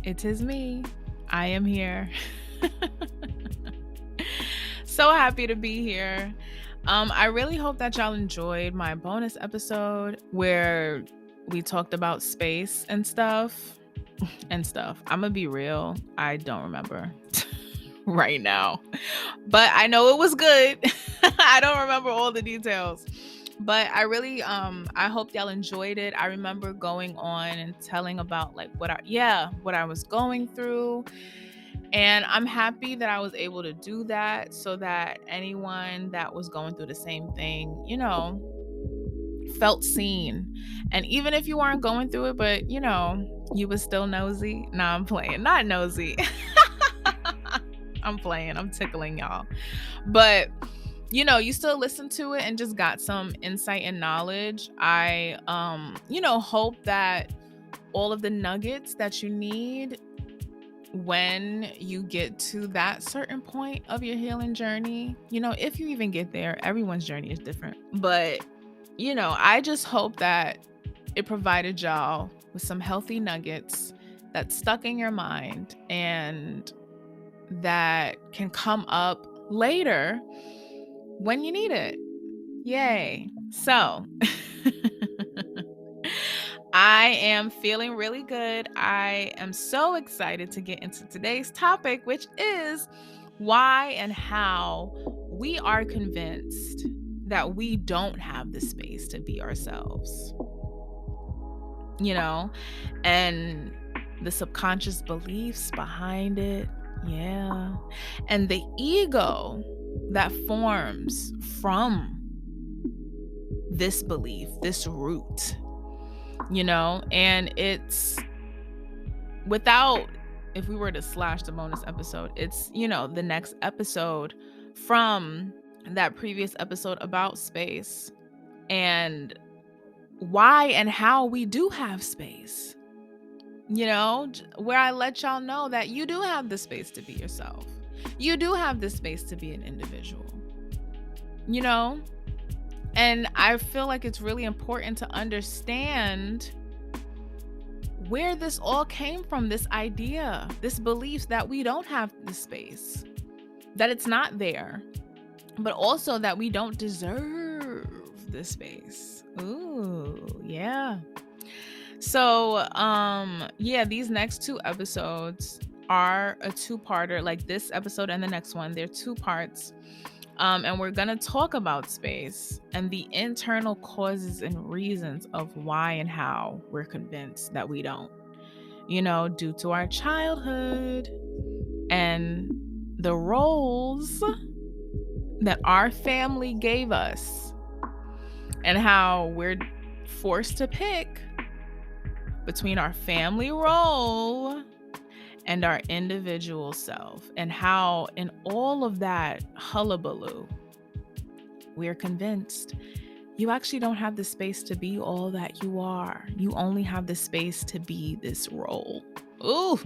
It is me. I am here. So happy to be here. I really hope that y'all enjoyed my bonus episode where we talked about space and stuff. I'm gonna be real. I don't remember right now, but I know it was good. I don't remember all the details, but I really, I hope y'all enjoyed it. I remember going on and telling about like what I was going through. And I'm happy that I was able to do that so that anyone that was going through the same thing, felt seen. And even if you weren't going through it, but you was still nosy. Nah, I'm playing. Not nosy. I'm playing. I'm tickling y'all. But you still listen to it and just got some insight and knowledge. I hope that all of the nuggets that you need when you get to that certain point of your healing journey, if you even get there, everyone's journey is different. But, I just hope that it provided y'all with some healthy nuggets that stuck in your mind and that can come up later when you need it. Yay. So I am feeling really good. I am so excited to get into today's topic, which is why and how we are convinced that we don't have the space to be ourselves. And the subconscious beliefs behind it. Yeah. And the ego that forms from this belief, this root. And it's if we were to slash the bonus episode, it's, the next episode from that previous episode about space and why and how we do have space, where I let y'all know that you do have the space to be yourself. You do have the space to be an individual, And I feel like it's really important to understand where this all came from, this idea, this belief that we don't have the space, that it's not there, but also that we don't deserve the space. Ooh, yeah. So, these next two episodes are a two-parter, like this episode and the next one. They're two parts. And we're going to talk about space and the internal causes and reasons of why and how we're convinced that we don't, due to our childhood and the roles that our family gave us and how we're forced to pick between our family role and our individual self, and how in all of that hullabaloo, we're convinced you actually don't have the space to be all that you are. You only have the space to be this role. Ooh.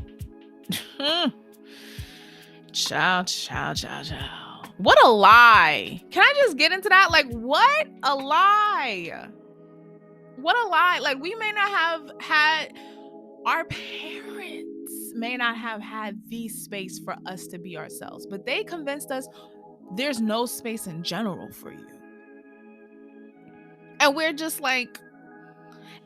Child. What a lie. Can I just get into that? Like, what a lie. What a lie. Like, we may not have had, our parents may not have had the space for us to be ourselves, but they convinced us there's no space in general for you. And we're just like,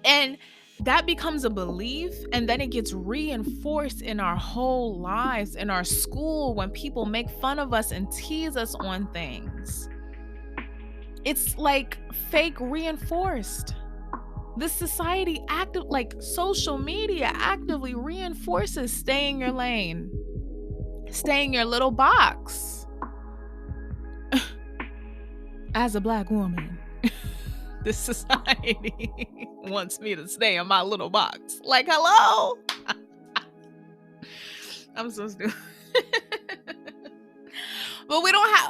and that becomes a belief, and then it gets reinforced in our whole lives, in our school, when people make fun of us and tease us on things. It's like fake reinforced. This society social media actively reinforces stay in your lane, stay in your little box. As a Black woman, this society wants me to stay in my little box. Like, hello? I'm so stupid. But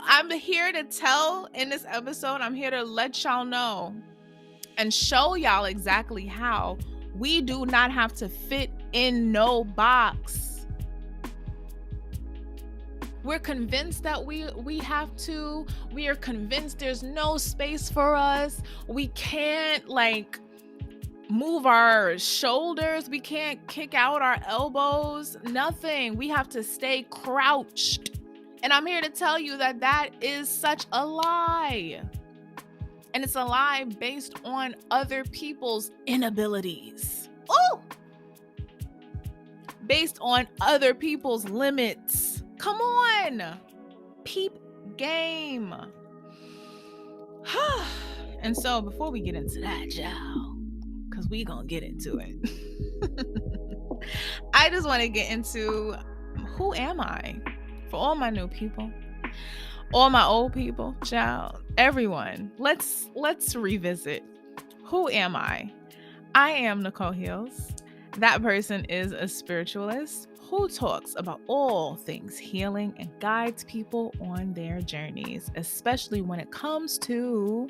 I'm here to tell in this episode, I'm here to let y'all know and show y'all exactly how we do not have to fit in no box. We're convinced that we have to. We are convinced there's no space for us. We can't move our shoulders. We can't kick out our elbows. Nothing. We have to stay crouched. And I'm here to tell you that that is such a lie. And it's a lie based on other people's inabilities. Oh! Based on other people's limits. Come on. Peep game. And so before we get into that, y'all, because we gonna get into it, I just want to get into who am I? For all my new people, all my old people, child, everyone. Let's revisit. Who am I? I am NicoleHeals. That person is a spiritualist who talks about all things healing and guides people on their journeys, especially when it comes to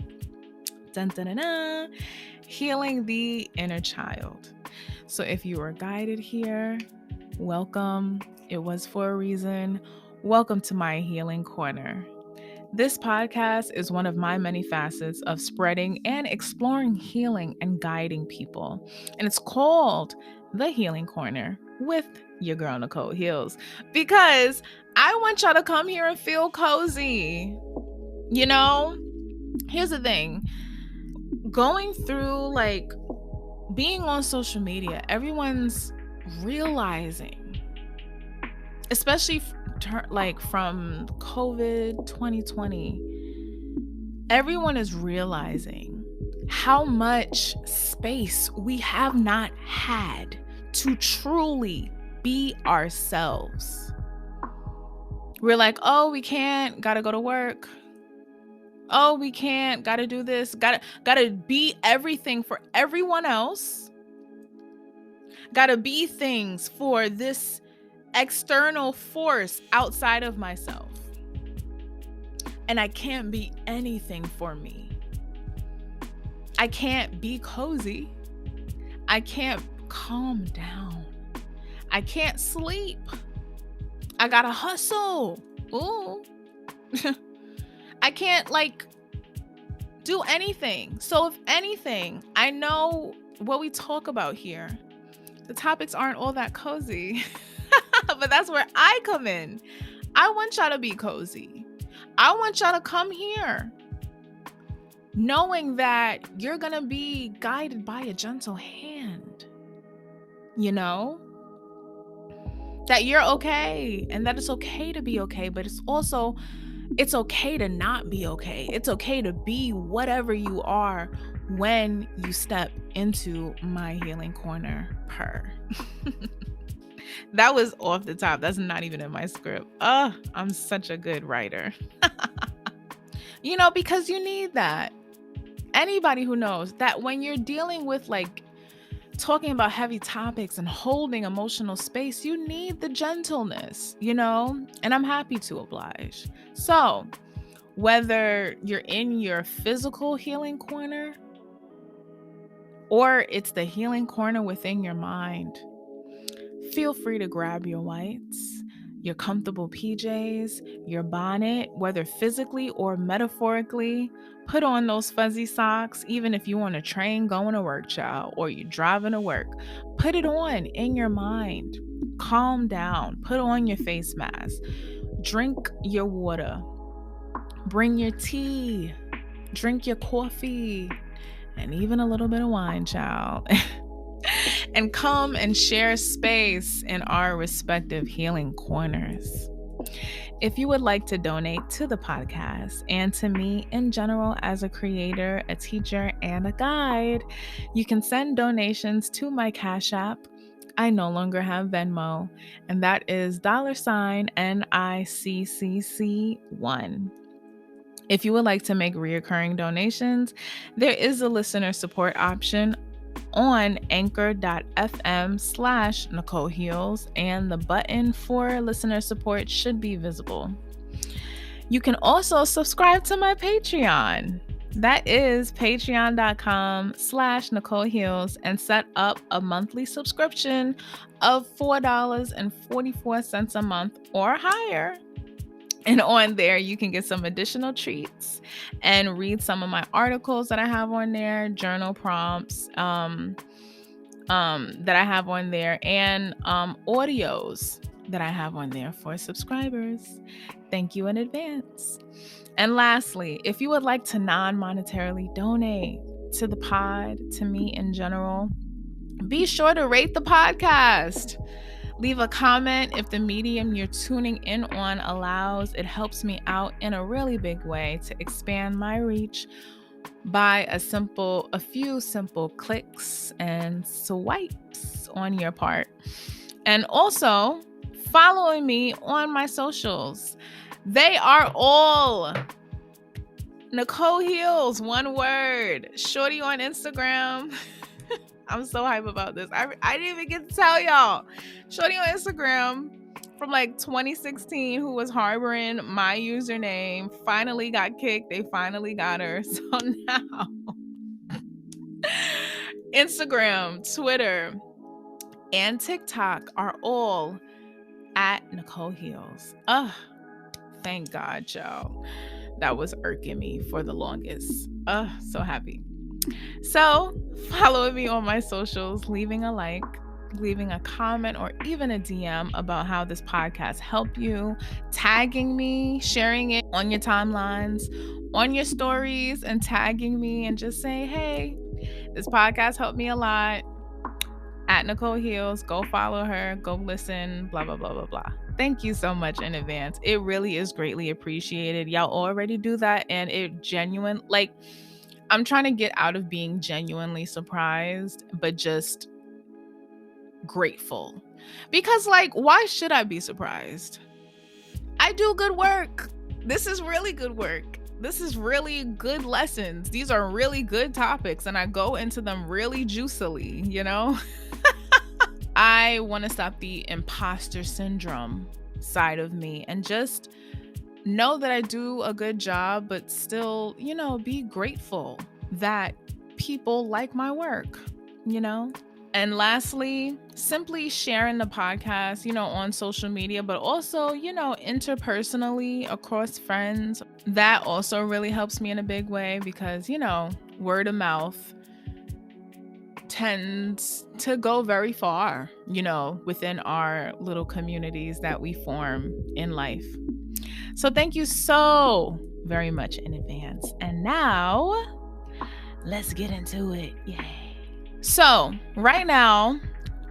healing the inner child. So if you were guided here, welcome. It was for a reason. Welcome to my healing corner. This podcast is one of my many facets of spreading and exploring healing and guiding people. And it's called The Healing Corner with your girl, NicoleHeals, because I want y'all to come here and feel cozy. You know, here's the thing. Going through, like, being on social media, everyone's realizing, especially from COVID 2020, everyone is realizing how much space we have not had to truly be ourselves. We're like, oh, we can't, gotta go to work. Oh, we can't, gotta do this, gotta be everything for everyone else. Gotta be things for this external force outside of myself. And I can't be anything for me. I can't be cozy. I can't calm down. I can't sleep. I gotta hustle. Ooh. I can't do anything. So if anything, I know what we talk about here, the topics aren't all that cozy, but that's where I come in. I want y'all to be cozy. I want y'all to come here knowing that you're going to be guided by a gentle hand, you know, that you're okay and that it's okay to be okay, but it's okay to not be okay. It's okay to be whatever you are when you step into my healing corner. That was off the top. That's not even in my script. I'm such a good writer. Because you need that. Anybody who knows that when you're dealing with talking about heavy topics and holding emotional space, you need the gentleness, and I'm happy to oblige. So whether you're in your physical healing corner or it's the healing corner within your mind, feel free to grab your whites, your comfortable PJs, your bonnet, whether physically or metaphorically. Put on those fuzzy socks, even if you're on a train going to work, child, or you're driving to work. Put it on in your mind. Calm down. Put on your face mask. Drink your water. Bring your tea. Drink your coffee. And even a little bit of wine, child. And come and share space in our respective healing corners. If you would like to donate to the podcast and to me in general as a creator, a teacher, and a guide, you can send donations to my Cash App. I no longer have Venmo, and that is $NiCCC1. If you would like to make reoccurring donations, there is a listener support option on anchor.fm/NicoleHeals, and the button for listener support should be visible. You can also subscribe to my Patreon. That is patreon.com/NicoleHeals, and set up a monthly subscription of $4.44 a month or higher And on there, you can get some additional treats and read some of my articles that I have on there, journal prompts that I have on there, and audios that I have on there for subscribers. Thank you in advance. And lastly, if you would like to non-monetarily donate to the pod, to me in general, be sure to rate the podcast. Leave a comment if the medium you're tuning in on allows. It helps me out in a really big way to expand my reach by a few simple clicks and swipes on your part. And also following me on my socials. They are all NicoleHeals, one word. Shorty on Instagram. I'm so hype about this. I didn't even get to tell y'all. Shorty on Instagram from like 2016 who was harboring my username finally got kicked. They finally got her. So now Instagram, Twitter, and TikTok are all at NicoleHeals. Thank God, y'all. That was irking me for the longest. So happy. So follow me on my socials, leaving a like, leaving a comment, or even a DM about how this podcast helped you, tagging me, sharing it on your timelines, on your stories, and tagging me and just say, hey, this podcast helped me a lot. At NicoleHeals, go follow her, go listen, blah, blah, blah, blah, blah. Thank you so much in advance. It really is greatly appreciated. Y'all already do that, and I'm trying to get out of being genuinely surprised, but just grateful. Because why should I be surprised? I do good work. This is really good work. This is really good lessons. These are really good topics, and I go into them really juicily, I want to stop the imposter syndrome side of me and just know that I do a good job, but still, be grateful that people like my work, And lastly, simply sharing the podcast, on social media, but also, interpersonally across friends. That also really helps me in a big way because, word of mouth tends to go very far, within our little communities that we form in life. So thank you so very much in advance. And now let's get into it. Yay. So right now,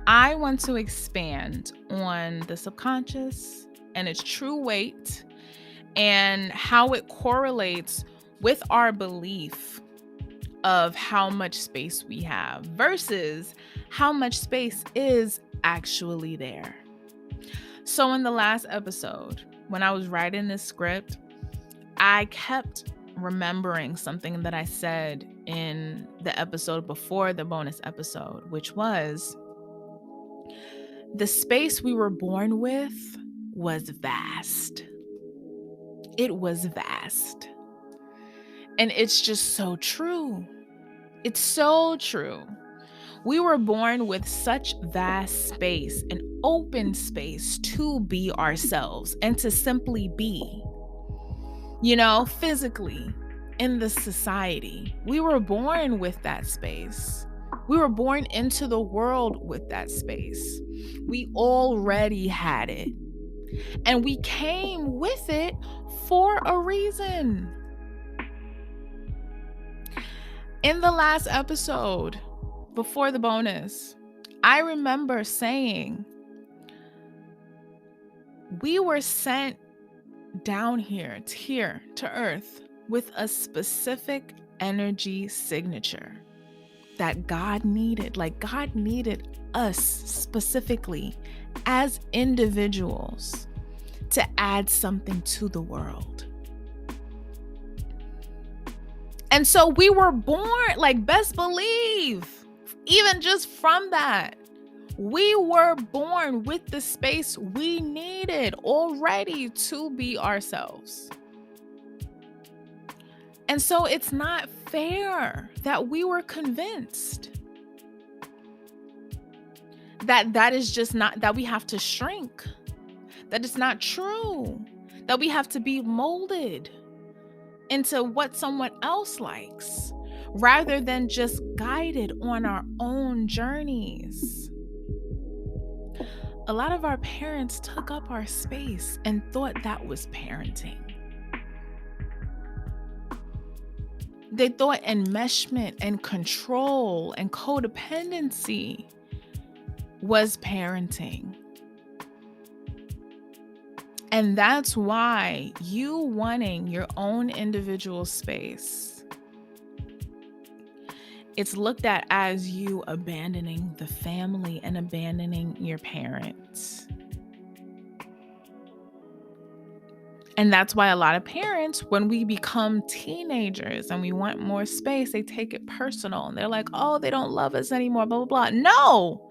I want to expand on the subconscious and its true weight and how it correlates with our belief of how much space we have versus how much space is actually there. So in the last episode, when I was writing this script, I kept remembering something that I said in the episode before the bonus episode, which was the space we were born with was vast. It was vast. And it's just so true. It's so true. We were born with such vast space and open space to be ourselves and to simply be, physically in the society. We were born with that space. We were born into the world with that space. We already had it. And we came with it for a reason. In the last episode, before the bonus, I remember saying we were sent down here to Earth with a specific energy signature that God needed. God needed us specifically as individuals to add something to the world. And so we were born, best believe, even just from that, we were born with the space we needed already to be ourselves. And so it's not fair that we were convinced that is just not, that we have to shrink, that it's not true, that we have to be molded into what someone else likes rather than just guided on our own journeys. A lot of our parents took up our space and thought that was parenting. They thought enmeshment and control and codependency was parenting. And that's why you wanting your own individual space, it's looked at as you abandoning the family and abandoning your parents. And that's why a lot of parents, when we become teenagers and we want more space, they take it personal and they're like, oh, they don't love us anymore, blah, blah, blah. No,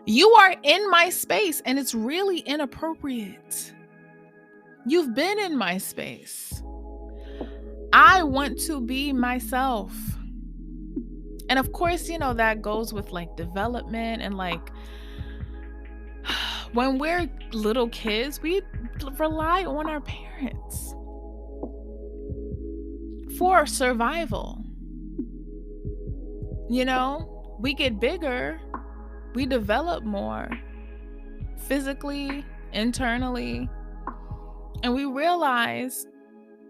you are in my space and it's really inappropriate. You've been in my space. I want to be myself. And of course, that goes with like development and like when we're little kids, we rely on our parents for survival. We get bigger, we develop more physically, internally, and we realize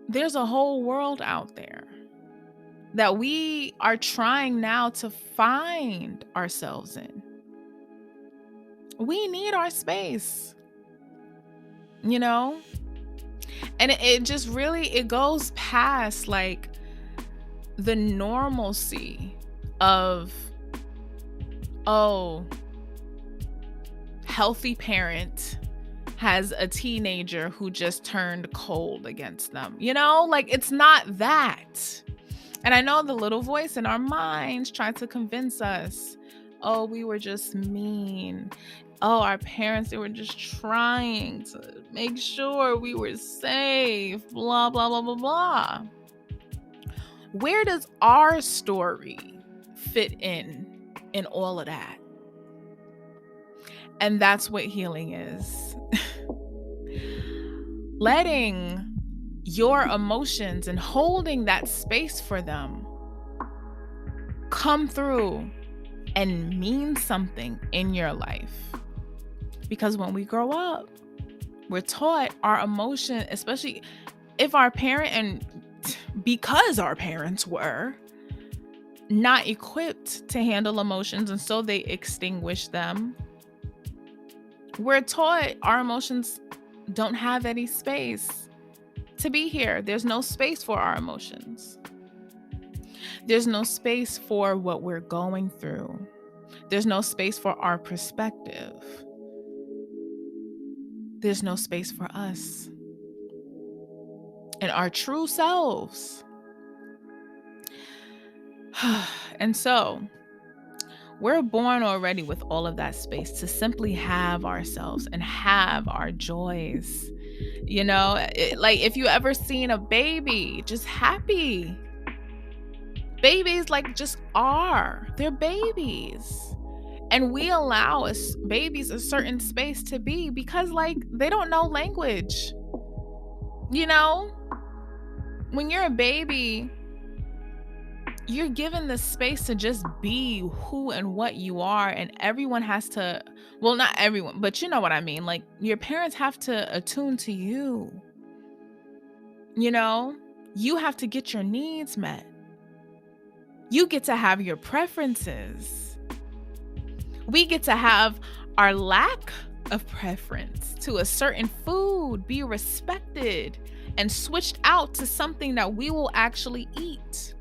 there's a whole world out there that we are trying now to find ourselves in. We need our space, and it just really, it goes past like the normalcy of, oh, healthy parent has a teenager who just turned cold against them, like it's not that. And I know the little voice in our minds tries to convince us, oh, we were just mean. Oh, our parents, they were just trying to make sure we were safe, blah, blah, blah, blah, blah. Where does our story fit in all of that? And that's what healing is. Letting your emotions and holding that space for them come through and mean something in your life. Because when we grow up, we're taught our emotion, especially if our parent, and because our parents were not equipped to handle emotions and so they extinguish them, we're taught our emotions don't have any space to be here. There's no space for our emotions. There's no space for what we're going through. There's no space for our perspective. There's no space for us and our true selves. And so we're born already with all of that space to simply have ourselves and have our joys. Like if you ever seen a baby just happy, babies like just are, they're babies. And we allow babies a certain space to be because like they don't know language. When you're a baby, you're given the space to just be who and what you are, and everyone has to, well, not everyone, but you know what I mean. Like your parents have to attune to you. You have to get your needs met. You get to have your preferences. We get to have our lack of preference to a certain food be respected and switched out to something that we will actually eat,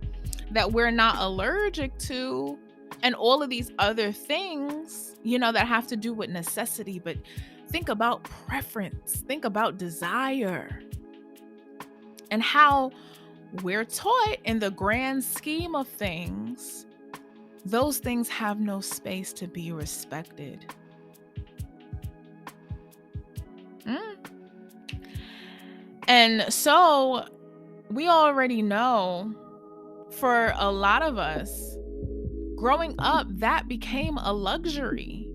that we're not allergic to, and all of these other things, that have to do with necessity. But think about preference, think about desire, and how we're taught in the grand scheme of things, those things have no space to be respected. And so we already know, for a lot of us, growing up, that became a luxury.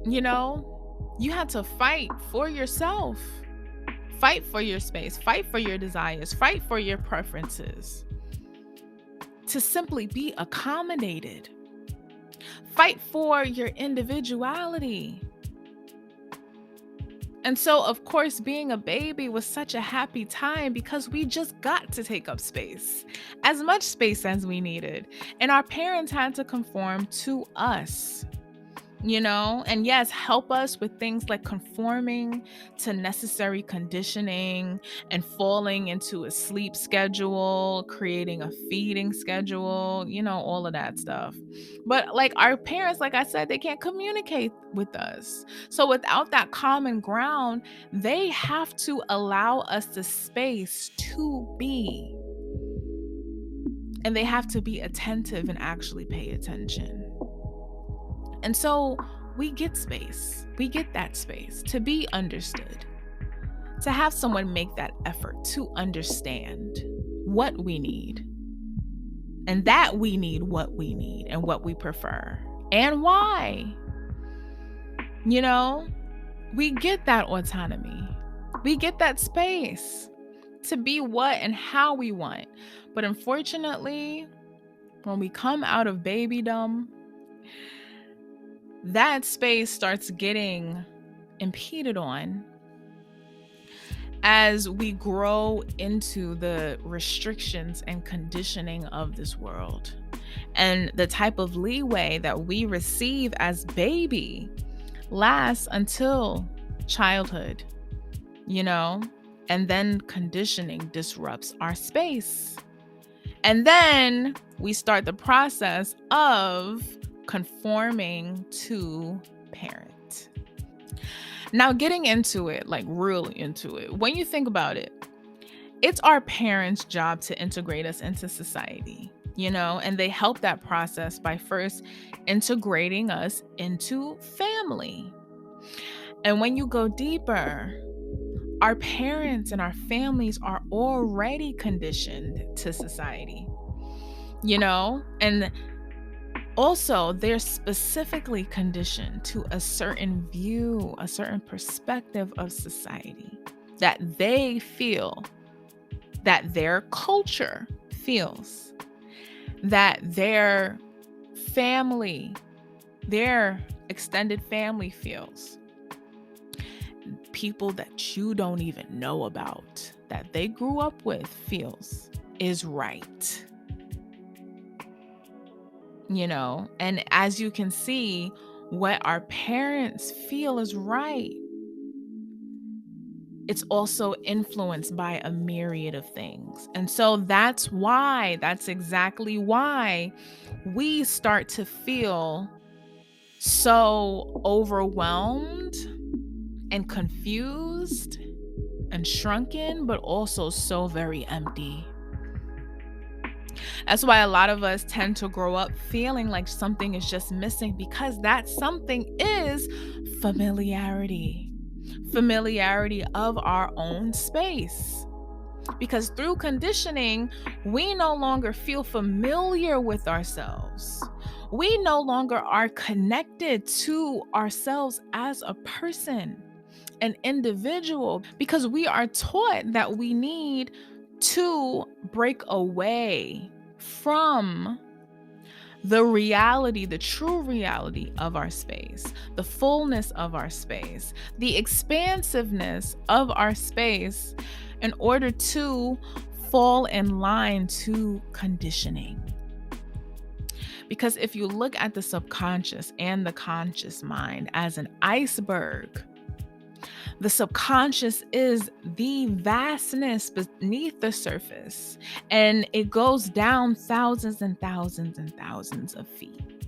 You had to fight for yourself, Fight for your space. Fight for your desires. Fight for your preferences. To simply be accommodated. Fight for your individuality. And so, of course, being a baby was such a happy time because we just got to take up space, as much space as we needed. And our parents had to conform to us, and yes, help us with things like conforming to necessary conditioning and falling into a sleep schedule, creating a feeding schedule, all of that stuff. But like our parents, like I said, they can't communicate with us. So without that common ground, they have to allow us the space to be. And they have to be attentive and actually pay attention. And so we get space. We get that space to be understood, to have someone make that effort to understand what we need, and that we need what we need and what we prefer and why. We get that autonomy. We get that space to be what and how we want. But unfortunately, when we come out of babydom, that space starts getting impeded on as we grow into the restrictions and conditioning of this world. And the type of leeway that we receive as baby lasts until childhood, and then conditioning disrupts our space. And then we start the process of conforming to parent. Now, getting into it, like really into it, when you think about it, it's our parents' job to integrate us into society, and they help that process by first integrating us into family. And when you go deeper, our parents and our families are already conditioned to society, and also, they're specifically conditioned to a certain view, a certain perspective of society that they feel, that their culture feels, that their family, their extended family feels. People that you don't even know about, that they grew up with, feels is right. And as you can see, what our parents feel is right, it's also influenced by a myriad of things. And so that's exactly why we start to feel so overwhelmed and confused and shrunken, but also so very empty. That's why a lot of us tend to grow up feeling like something is just missing, because that something is familiarity of our own space. Because through conditioning, we no longer feel familiar with ourselves. We no longer are connected to ourselves as a person, an individual, because we are taught that we need to break away from the reality, the true reality of our space, the fullness of our space, the expansiveness of our space, in order to fall in line to conditioning. Because if you look at the subconscious and the conscious mind as an iceberg, the subconscious is the vastness beneath the surface, and it goes down thousands and thousands and thousands of feet.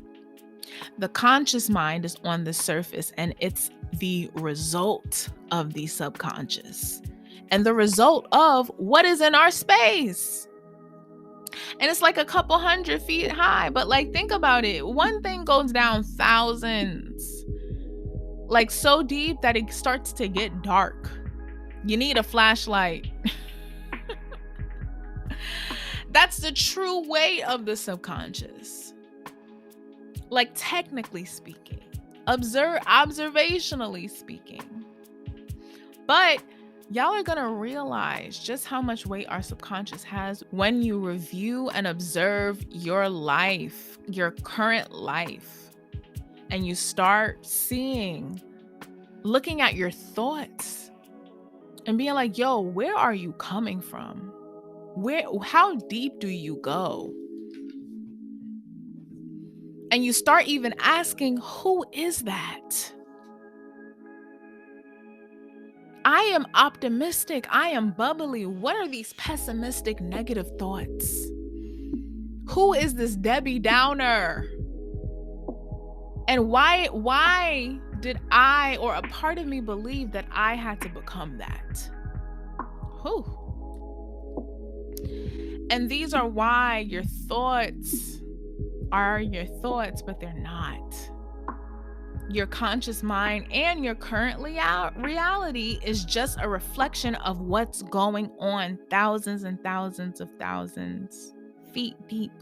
The conscious mind is on the surface, and it's the result of the subconscious and the result of what is in our space. And it's like a couple 100 feet high, but like, think about it. One thing goes down thousands, like so deep that it starts to get dark. You need a flashlight. That's the true weight of the subconscious. Like, technically speaking, observationally speaking. But Y'all are going to realize just how much weight our subconscious has when you review and observe your life, your current life, and you start looking at your thoughts and being like, yo, where are you coming from? How deep do you go? And you start even asking, who is that? I am optimistic. I am bubbly. What are these pessimistic, negative thoughts? Who is this Debbie Downer? And why did I, or a part of me, believe that I had to become that? Whew. And these are why your thoughts are your thoughts, but they're not. Your conscious mind and your current reality is just a reflection of what's going on thousands and thousands of thousands feet deep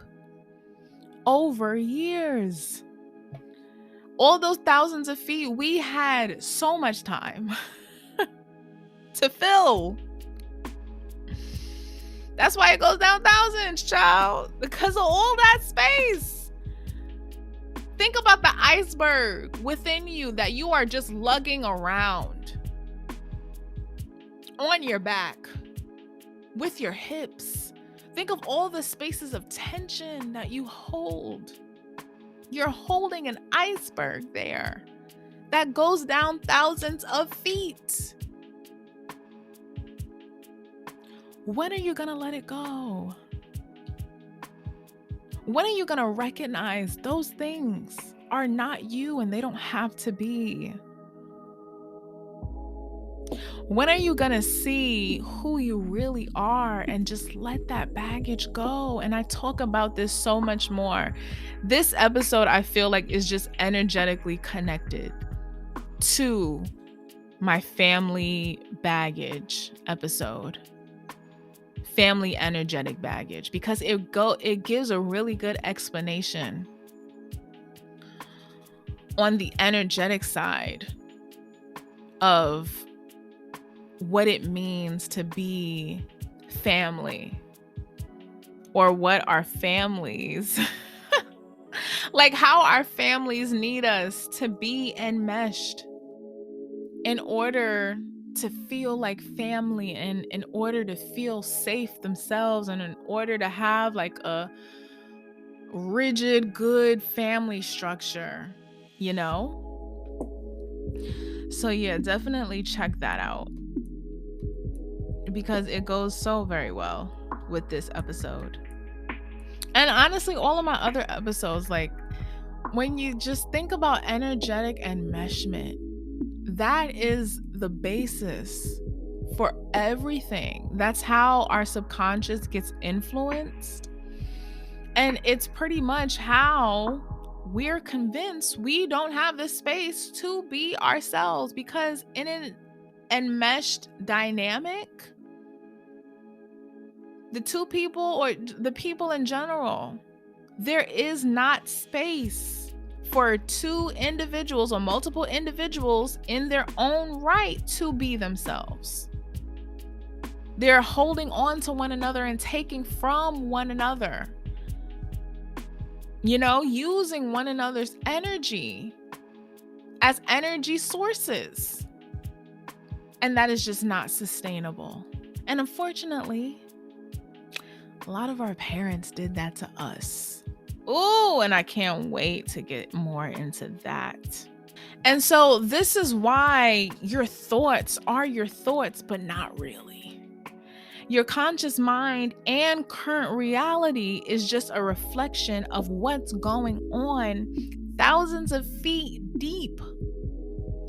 over years. All those thousands of feet, we had so much time to fill. That's why it goes down thousands, child, because of all that space. Think about the iceberg within you that you are just lugging around on your back with your hips. Think of all the spaces of tension that you hold. You're holding an iceberg there that goes down thousands of feet. When are you going to let it go? When are you going to recognize those things are not you and they don't have to be? When are you going to see who you really are and just let that baggage go? And I talk about this so much more. This episode, I feel like, is just energetically connected to my family baggage episode. Family energetic baggage, because it gives a really good explanation on the energetic side of what it means to be family, or what our families like how our families need us to be enmeshed in order to feel like family, and in order to feel safe themselves, and in order to have like a rigid, good family structure, you know? So yeah, definitely check that out, because it goes so very well with this episode. And honestly, all of my other episodes, like when you just think about energetic enmeshment, that is the basis for everything. That's how our subconscious gets influenced. And it's pretty much how we're convinced we don't have the space to be ourselves, because in an enmeshed dynamic, the two people, or the people in general, there is not space for two individuals or multiple individuals in their own right to be themselves. They're holding on to one another and taking from one another, you know, using one another's energy as energy sources. And that is just not sustainable. And unfortunately, a lot of our parents did that to us. Oh, and I can't wait to get more into that. And so this is why your thoughts are your thoughts, but not really. Your conscious mind and current reality is just a reflection of what's going on thousands of feet deep,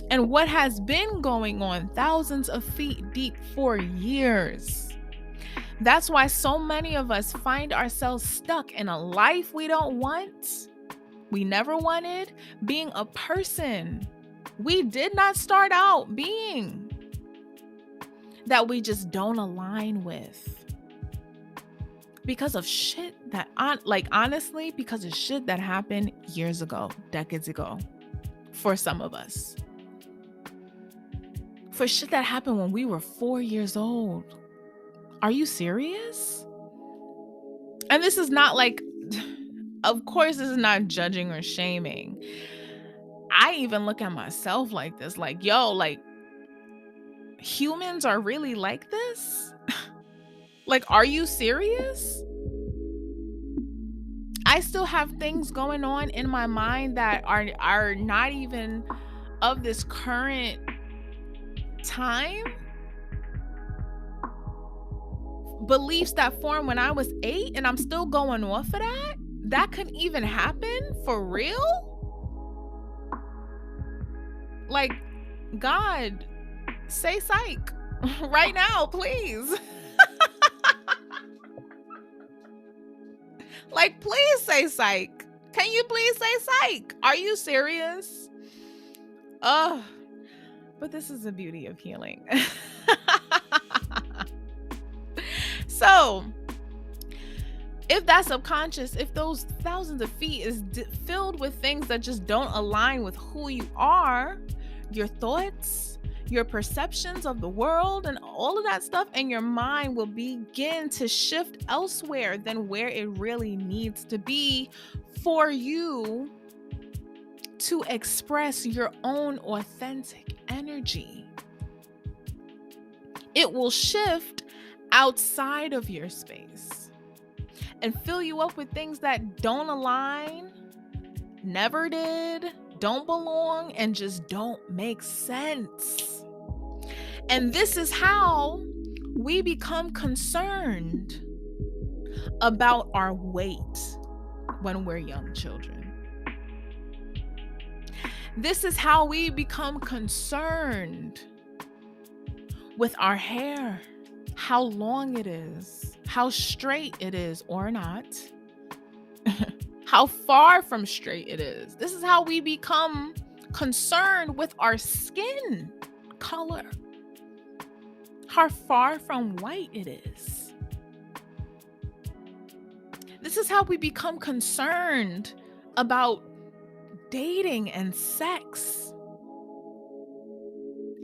and what has been going on thousands of feet deep for years. That's why so many of us find ourselves stuck in a life we don't want, we never wanted, being a person we did not start out being, that we just don't align with, because of shit that, honestly, because of shit that happened years ago, decades ago, for some of us. for shit that happened when we were 4 years old. Are you serious? And this is not like, of course, this is not judging or shaming. I even look at myself like this, like, yo, like, humans are really like this? Like, are you serious? I still have things going on in my mind that are not even of this current time. Beliefs that formed when I was 8 and I'm still going off of that? That could even happen for real? Like, God, say psych right now, please. Like, please say psych. Can you please say psych? Are you serious? Oh, but this is the beauty of healing. So, if that subconscious, if those thousands of feet is filled with things that just don't align with who you are, your thoughts, your perceptions of the world, and all of that stuff, and your mind will begin to shift elsewhere than where it really needs to be for you to express your own authentic energy. It will shift outside of your space and fill you up with things that don't align, never did, don't belong, and just don't make sense. And this is how we become concerned about our weight when we're young children. This is how we become concerned with our hair, how long it is, how straight it is or not, how far from straight it is. This is how we become concerned with our skin color, how far from white it is. This is how we become concerned about dating and sex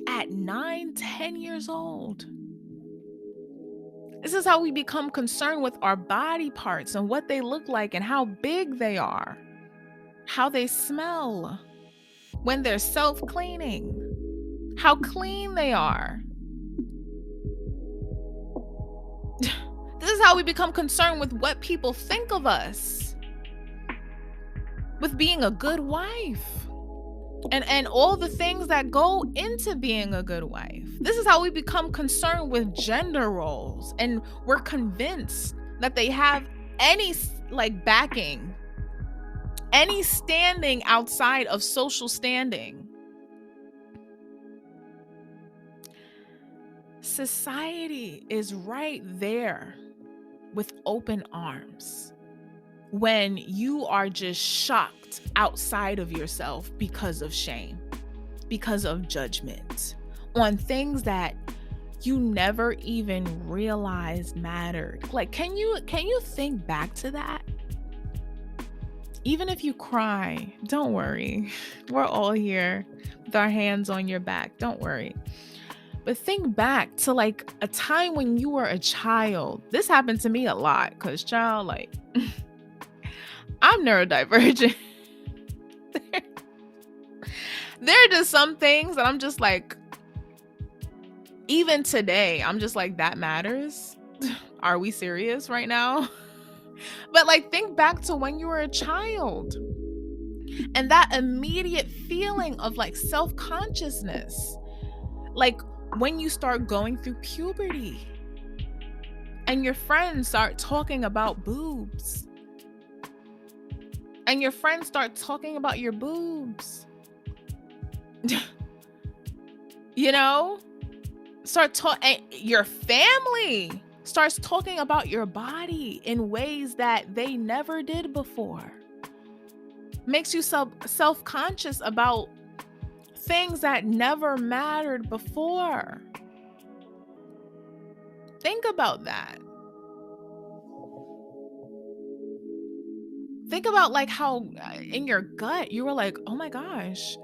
at 9, 10 years old. This is how we become concerned with our body parts and what they look like and how big they are, how they smell, when they're self-cleaning, how clean they are. This is how we become concerned with what people think of us, with being a good wife, and all the things that go into being a good wife. This is how we become concerned with gender roles, and we're convinced that they have any backing, any standing outside of social standing. Society is right there with open arms when you are just shocked outside of yourself because of shame, because of judgment on things that you never even realized mattered. Like, can you think back to that? Even if you cry, don't worry. We're all here with our hands on your back. Don't worry. But think back to like a time when you were a child. This happened to me a lot because, child, like, I'm neurodivergent. There are just some things that I'm just like, even today, I'm just like, that matters. Are we serious right now? But like, think back to when you were a child and that immediate feeling of like self-consciousness. Like when you start going through puberty and your friends start talking about boobs. And your friends start talking about your boobs. You know? Your family starts talking about your body in ways that they never did before. Makes you self-conscious about things that never mattered before. Think about that. Think about like how in your gut you were like, oh my gosh,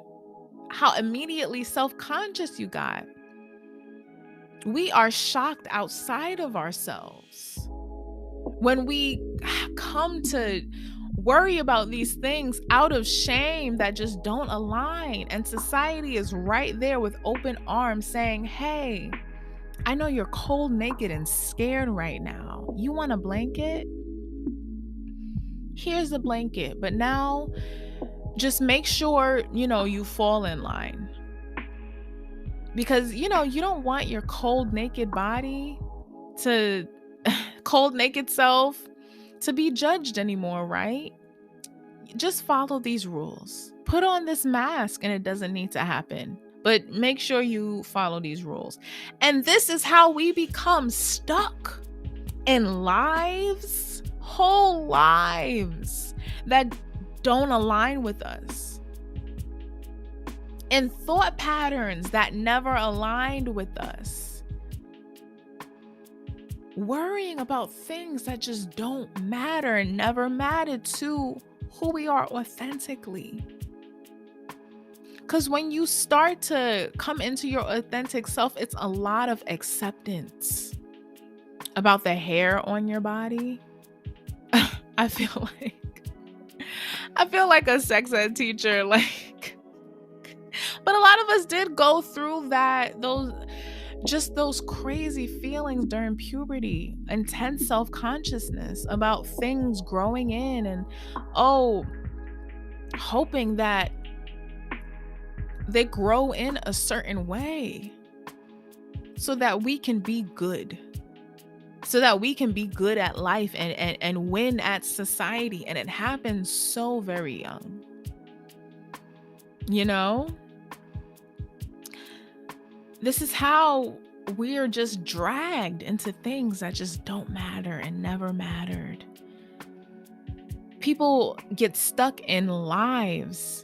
how immediately self-conscious you got. We are shocked outside of ourselves when we come to worry about these things out of shame that just don't align. And society is right there with open arms saying, hey, I know you're cold, naked, and scared right now. You want a blanket? Here's a blanket. But now just make sure, you fall in line. Because, you don't want your cold, naked body to, cold, naked self to be judged anymore, right? Just follow these rules. Put on this mask and it doesn't need to happen. But make sure you follow these rules. And this is how we become stuck in lives, whole lives that don't align with us. And thought patterns that never aligned with us. Worrying about things that just don't matter and never mattered to who we are authentically. Because when you start to come into your authentic self, it's a lot of acceptance about the hair on your body. I feel like a sex ed teacher, but a lot of us did go through those crazy feelings during puberty, intense self-consciousness about things growing in and hoping that they grow in a certain way so that we can be good. So that we can be good at life and win at society. And it happens so very young. This is how we're just dragged into things that just don't matter and never mattered. People get stuck in lives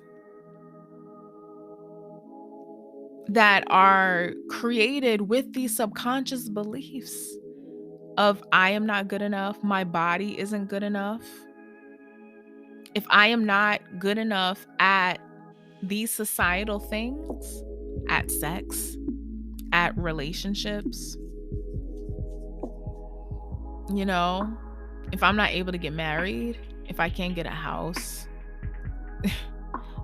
that are created with these subconscious beliefs of I am not good enough, my body isn't good enough. If I am not good enough at these societal things, at sex, at relationships, if I'm not able to get married, if I can't get a house,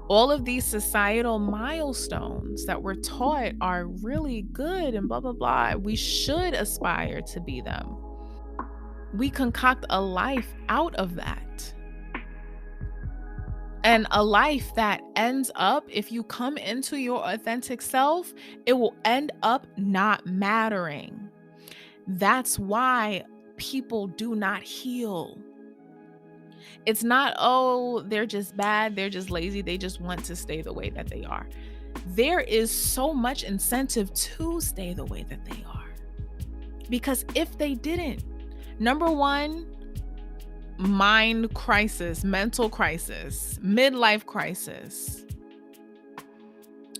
all of these societal milestones that we're taught are really good and blah, blah, blah. We should aspire to be them. We concoct a life out of that. And a life that ends up, if you come into your authentic self, it will end up not mattering. That's why people do not heal. It's not, they're just bad, they're just lazy, they just want to stay the way that they are. There is so much incentive to stay the way that they are. Because if they didn't, number one, mind crisis, mental crisis, midlife crisis,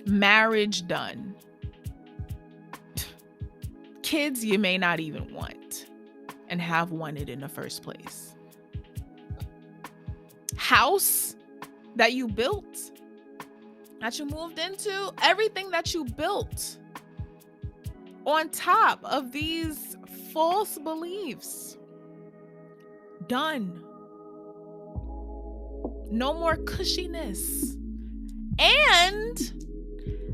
marriage done, kids you may not even want and have wanted in the first place, house that you built, that you moved into, everything that you built on top of these false beliefs, done. No more cushiness. And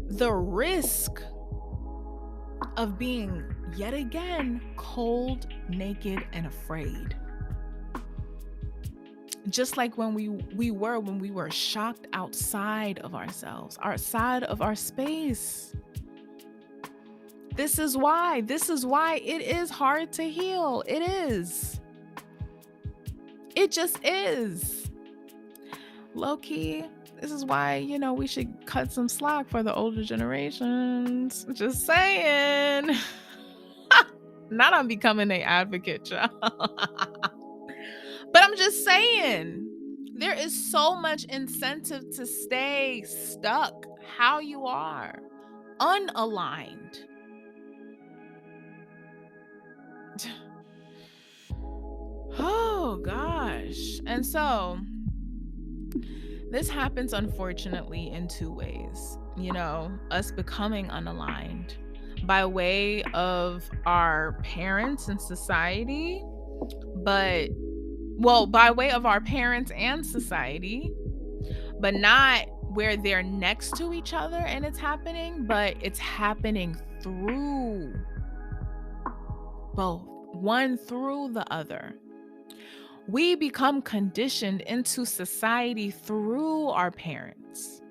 the risk of being yet again cold, naked, and afraid. Just like when we were shocked outside of ourselves, outside of our space. This is why it is hard to heal. It is. It just is. Low key, this is why, we should cut some slack for the older generations. Just saying. Not I'm becoming an advocate, y'all. But I'm just saying, there is so much incentive to stay stuck how you are, unaligned. Oh gosh. And so this happens unfortunately in two ways. Us becoming unaligned, by way of our parents and society, but by way of our parents and society, but not where they're next to each other and it's happening, but it's happening through both, one through the other. We become conditioned into society through our parents.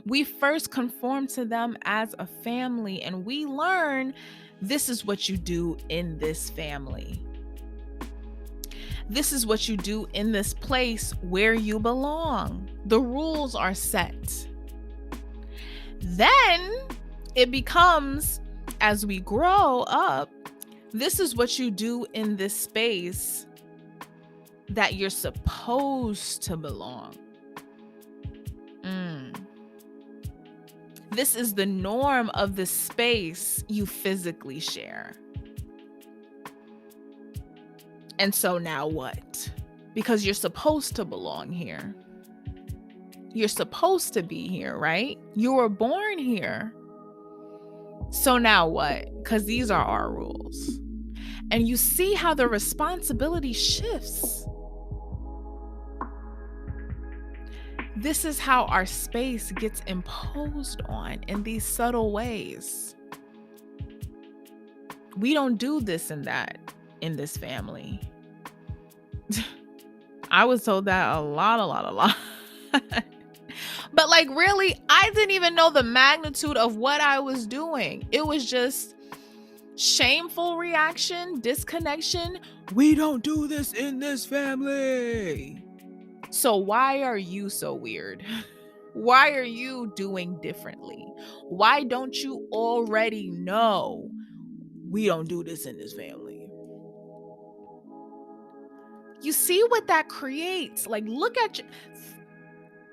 We first conform to them as a family, and we learn this is what you do in this family. This is what you do in this place where you belong. The rules are set. Then it becomes, as we grow up, this is what you do in this space that you're supposed to belong. This is the norm of the space you physically share. And so now what? Because you're supposed to belong here. You're supposed to be here, right? You were born here. So now what? Because these are our rules. And you see how the responsibility shifts. This is how our space gets imposed on in these subtle ways. We don't do this and that in this family. I was told that a lot. But like, really, I didn't even know the magnitude of what I was doing. It was just shameful reaction, disconnection. We don't do this in this family. So why are you so weird? Why are you doing differently? Why don't you already know we don't do this in this family? You see what that creates? Like,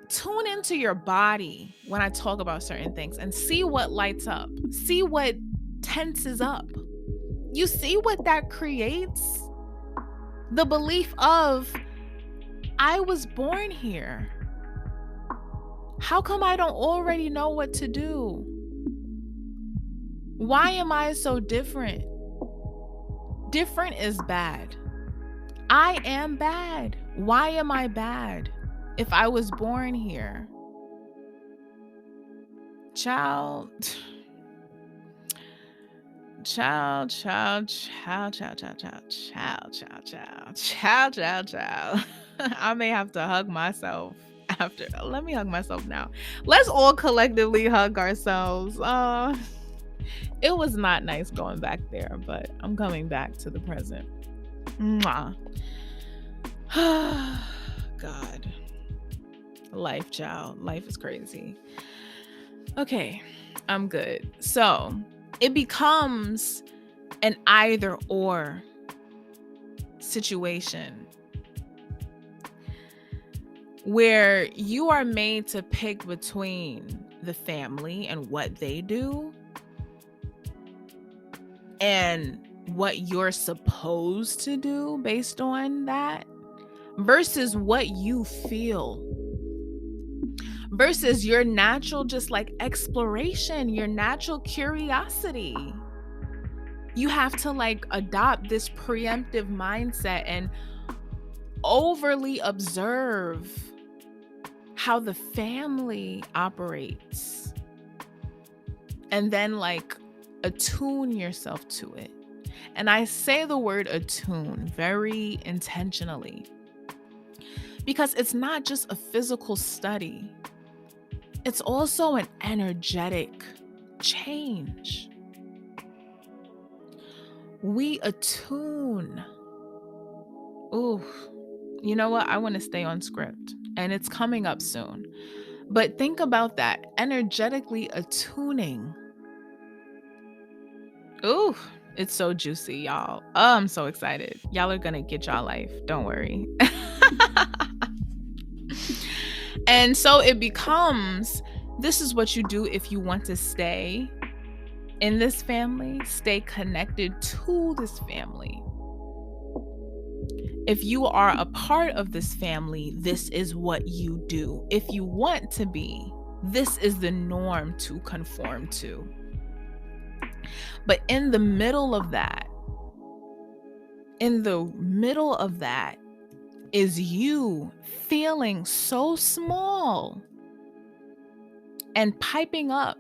tune into your body when I talk about certain things and see what lights up. See what tenses up. You see what that creates? The belief of, I was born here. How come I don't already know what to do? Why am I so different? Different is bad. I am bad. Why am I bad if I was born here? Child. I may have to hug myself after. Let me hug myself now. Let's all collectively hug ourselves. It was not nice going back there, but I'm coming back to the present. Mwah. God. Life, child. Life is crazy. Okay, I'm good. So it becomes an either or situation where you are made to pick between the family and what they do and what you're supposed to do based on that versus what you feel, versus your natural, just like exploration, your natural curiosity. You have to like adopt this preemptive mindset and overly observe how the family operates and then like attune yourself to it. And I say the word attune very intentionally because it's not just a physical study. It's also an energetic change. We attune. Ooh, you know what? I want to stay on script and it's coming up soon. But think about that, energetically attuning. Ooh, it's so juicy, y'all. Oh, I'm so excited. Y'all are going to get y'all life. Don't worry. And so it becomes, this is what you do if you want to stay in this family, stay connected to this family. If you are a part of this family, this is what you do. If you want to be, this is the norm to conform to. But in the middle of that, is you feeling so small and piping up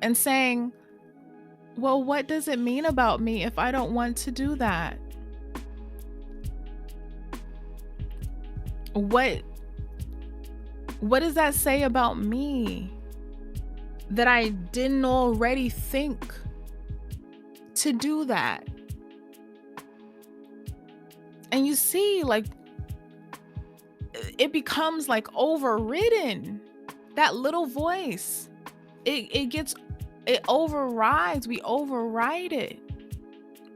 and saying, well, what does it mean about me if I don't want to do that? What does that say about me that I didn't already think to do that? And you see, like, it becomes like overridden. That little voice, it overrides, we override it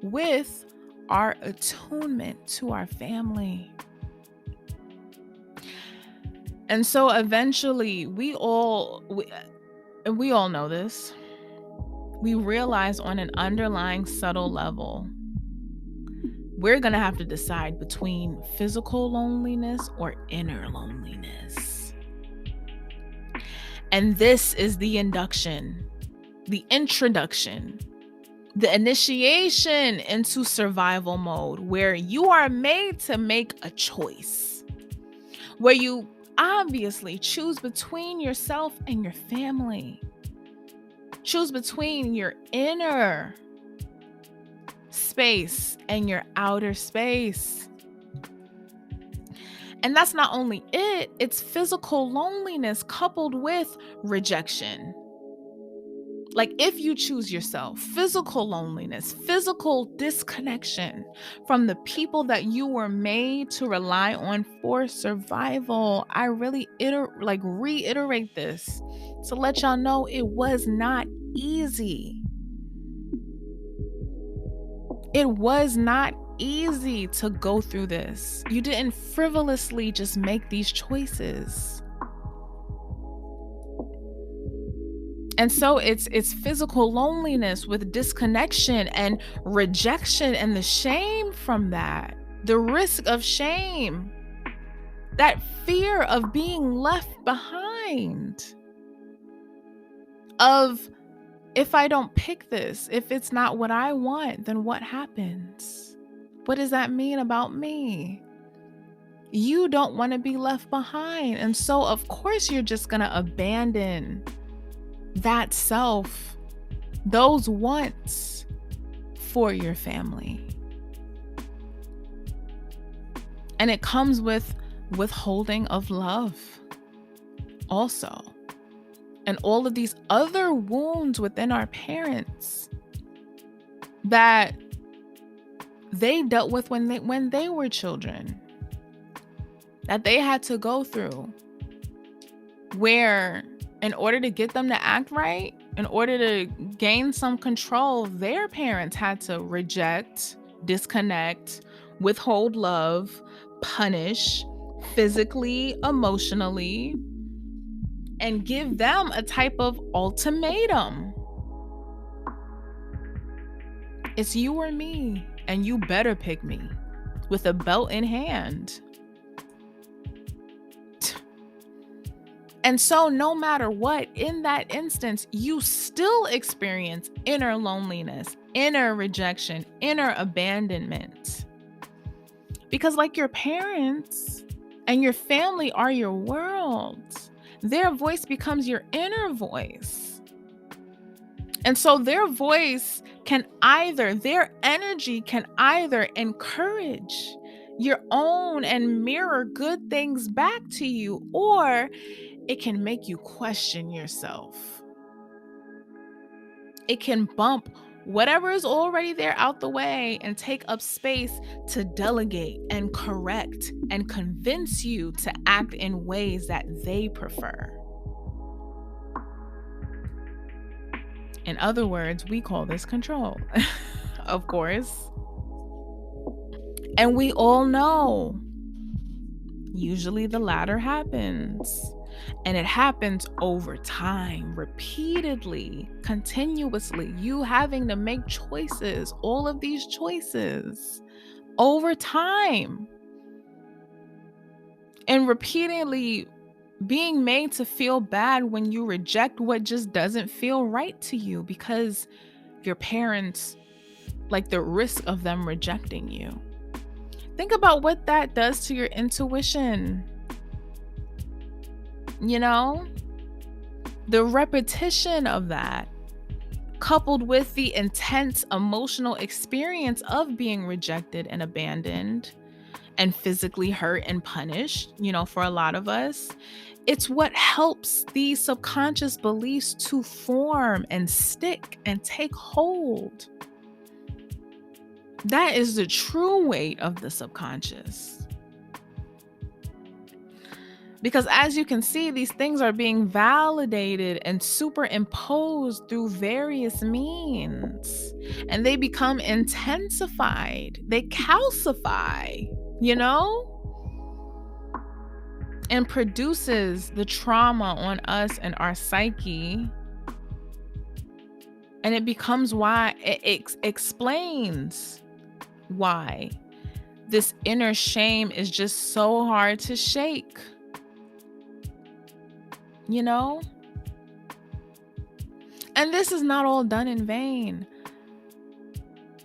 with our attunement to our family. And so eventually we all know this. We realize on an underlying subtle level, we're going to have to decide between physical loneliness or inner loneliness. And this is the introduction, the initiation into survival mode, where you are made to make a choice, where you obviously choose between yourself and your family. Choose between your inner space and your outer space. And that's not only it, it's physical loneliness coupled with rejection. Like, if you choose yourself, physical loneliness, physical disconnection from the people that you were made to rely on for survival. I really reiterate this to let y'all know it was not easy. It was not easy to go through this. You didn't frivolously just make these choices. And so it's physical loneliness with disconnection and rejection and the shame from that, the risk of shame, that fear of being left behind, of, if I don't pick this, if it's not what I want, then what happens? What does that mean about me? You don't want to be left behind. And so, of course, you're just going to abandon that self, those wants for your family. And it comes with withholding of love also. And all of these other wounds within our parents that they dealt with when they were children, that they had to go through, where in order to get them to act right, in order to gain some control, their parents had to reject, disconnect, withhold love, punish physically, emotionally, and give them a type of ultimatum. It's you or me, and you better pick me, with a belt in hand. And so no matter what, in that instance, you still experience inner loneliness, inner rejection, inner abandonment. Because like your parents and your family are your world, their voice becomes your inner voice. And so their voice their energy can either encourage your own and mirror good things back to you, or it can make you question yourself. It can bump whatever is already there out the way and take up space to delegate and correct and convince you to act in ways that they prefer. In other words, we call this control, of course. And we all know, usually the latter happens. And it happens over time, repeatedly, continuously. You having to make choices, all of these choices over time. And repeatedly being made to feel bad when you reject what just doesn't feel right to you because your parents, like the risk of them rejecting you. Think about what that does to your intuition. You know, the repetition of that, coupled with the intense emotional experience of being rejected and abandoned and physically hurt and punished, for a lot of us, it's what helps these subconscious beliefs to form and stick and take hold. That is the true weight of the subconscious. Because as you can see, these things are being validated and superimposed through various means, and they become intensified. They calcify, and produces the trauma on us and our psyche. And it becomes why it explains why this inner shame is just so hard to shake. And this is not all done in vain.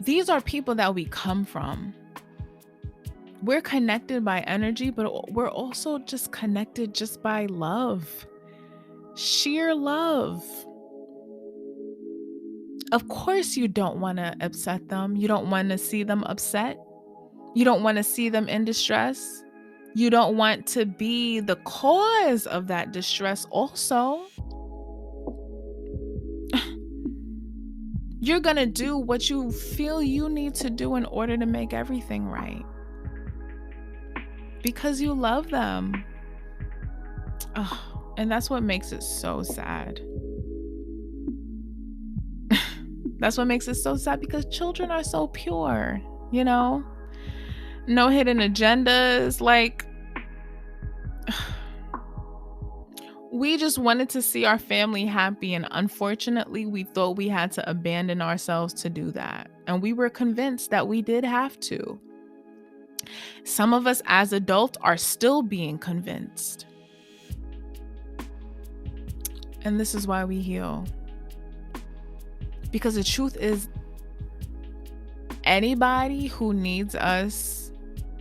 These are people that we come from. We're connected by energy, but we're also just connected just by love. Sheer love. Of course, you don't want to upset them. You don't want to see them upset. You don't want to see them in distress. You don't want to be the cause of that distress also. You're going to do what you feel you need to do in order to make everything right. Because you love them. And that's what makes it so sad. That's what makes it so sad, because children are so pure, No hidden agendas. Like, we just wanted to see our family happy, and unfortunately, we thought we had to abandon ourselves to do that. And we were convinced that we did have to. Some of us as adults are still being convinced. And this is why we heal. Because the truth is, anybody who needs us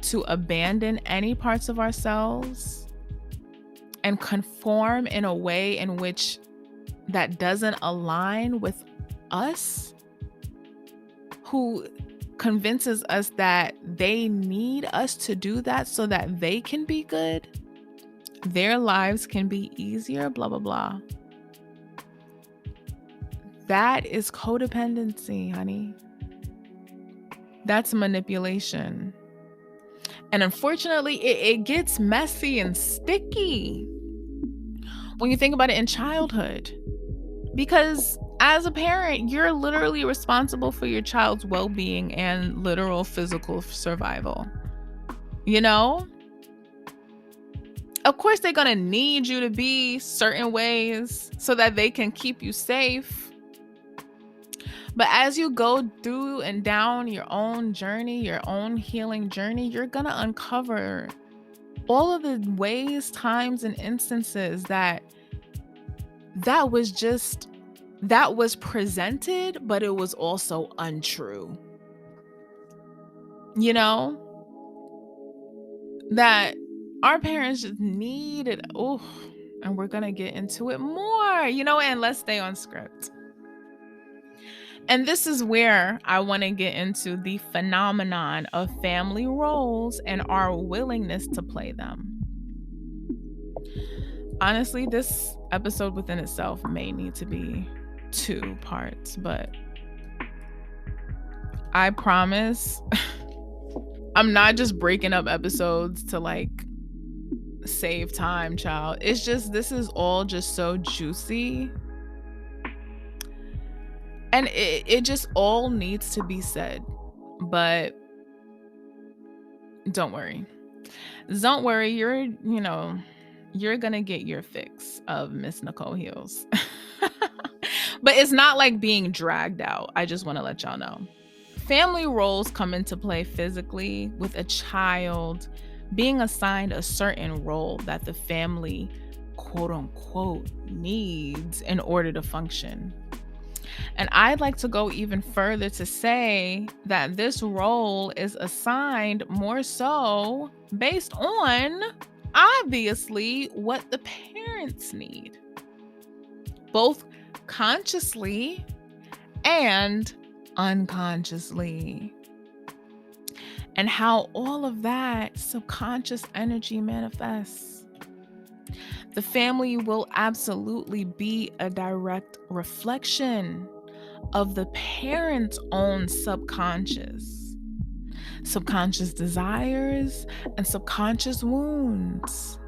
to abandon any parts of ourselves and conform in a way in which that doesn't align with us, who convinces us that they need us to do that so that they can be good, their lives can be easier, blah, blah, blah. That is codependency, honey. That's manipulation. And unfortunately, it gets messy and sticky when you think about it in childhood. Because as a parent, you're literally responsible for your child's well-being and literal physical survival. Of course, they're going to need you to be certain ways so that they can keep you safe. But as you go through and down your own journey, your own healing journey, you're going to uncover all of the ways, times, and instances that was presented, but it was also untrue. That our parents just needed, and we're going to get into it more, and let's stay on script. And this is where I want to get into the phenomenon of family roles and our willingness to play them. Honestly, this episode within itself may need to be 2 parts, but I promise I'm not just breaking up episodes to save time, child. It's just, this is all just so juicy. And it just all needs to be said. But don't worry. Don't worry. You're going to get your fix of Miss NicoleHeals. But it's not like being dragged out. I just want to let y'all know. Family roles come into play physically with a child being assigned a certain role that the family quote unquote needs in order to function. And I'd like to go even further to say that this role is assigned more so based on, obviously, what the parents need, both consciously and unconsciously, and how all of that subconscious energy manifests. The family will absolutely be a direct reflection of the parent's own subconscious desires and subconscious wounds.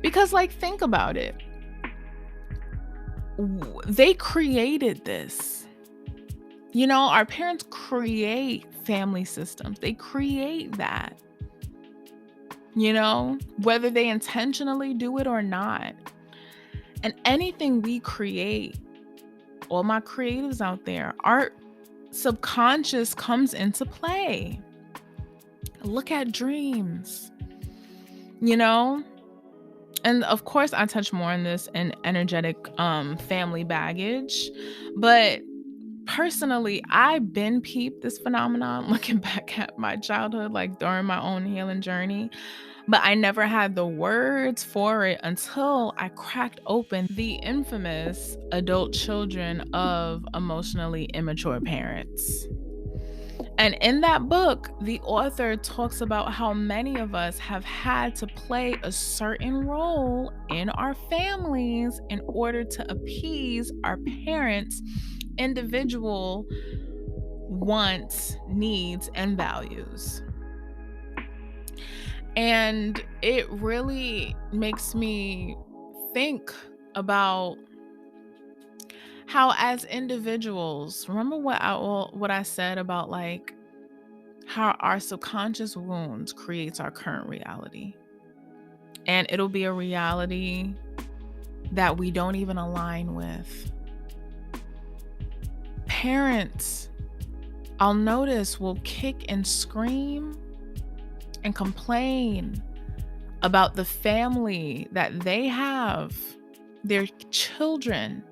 Because, like, think about it. They created this. You know, our parents create family systems. They create that. You know, whether they intentionally do it or not. And anything we create, all my creatives out there, our subconscious comes into play. Look at dreams, you know? And of course, I touch more on this in energetic family baggage. But personally, I've been peeped this phenomenon looking back at my childhood, like during my own healing journey. But I never had the words for it until I cracked open the infamous adult children of emotionally immature parents. And in that book, the author talks about how many of us have had to play a certain role in our families in order to appease our parents' individual wants, needs, and values. And it really makes me think about how, as individuals, remember what I said about, like, how our subconscious wounds creates our current reality. And it'll be a reality that we don't even align with. Parents, I'll notice, will kick and scream and complain about the family that they have, their children,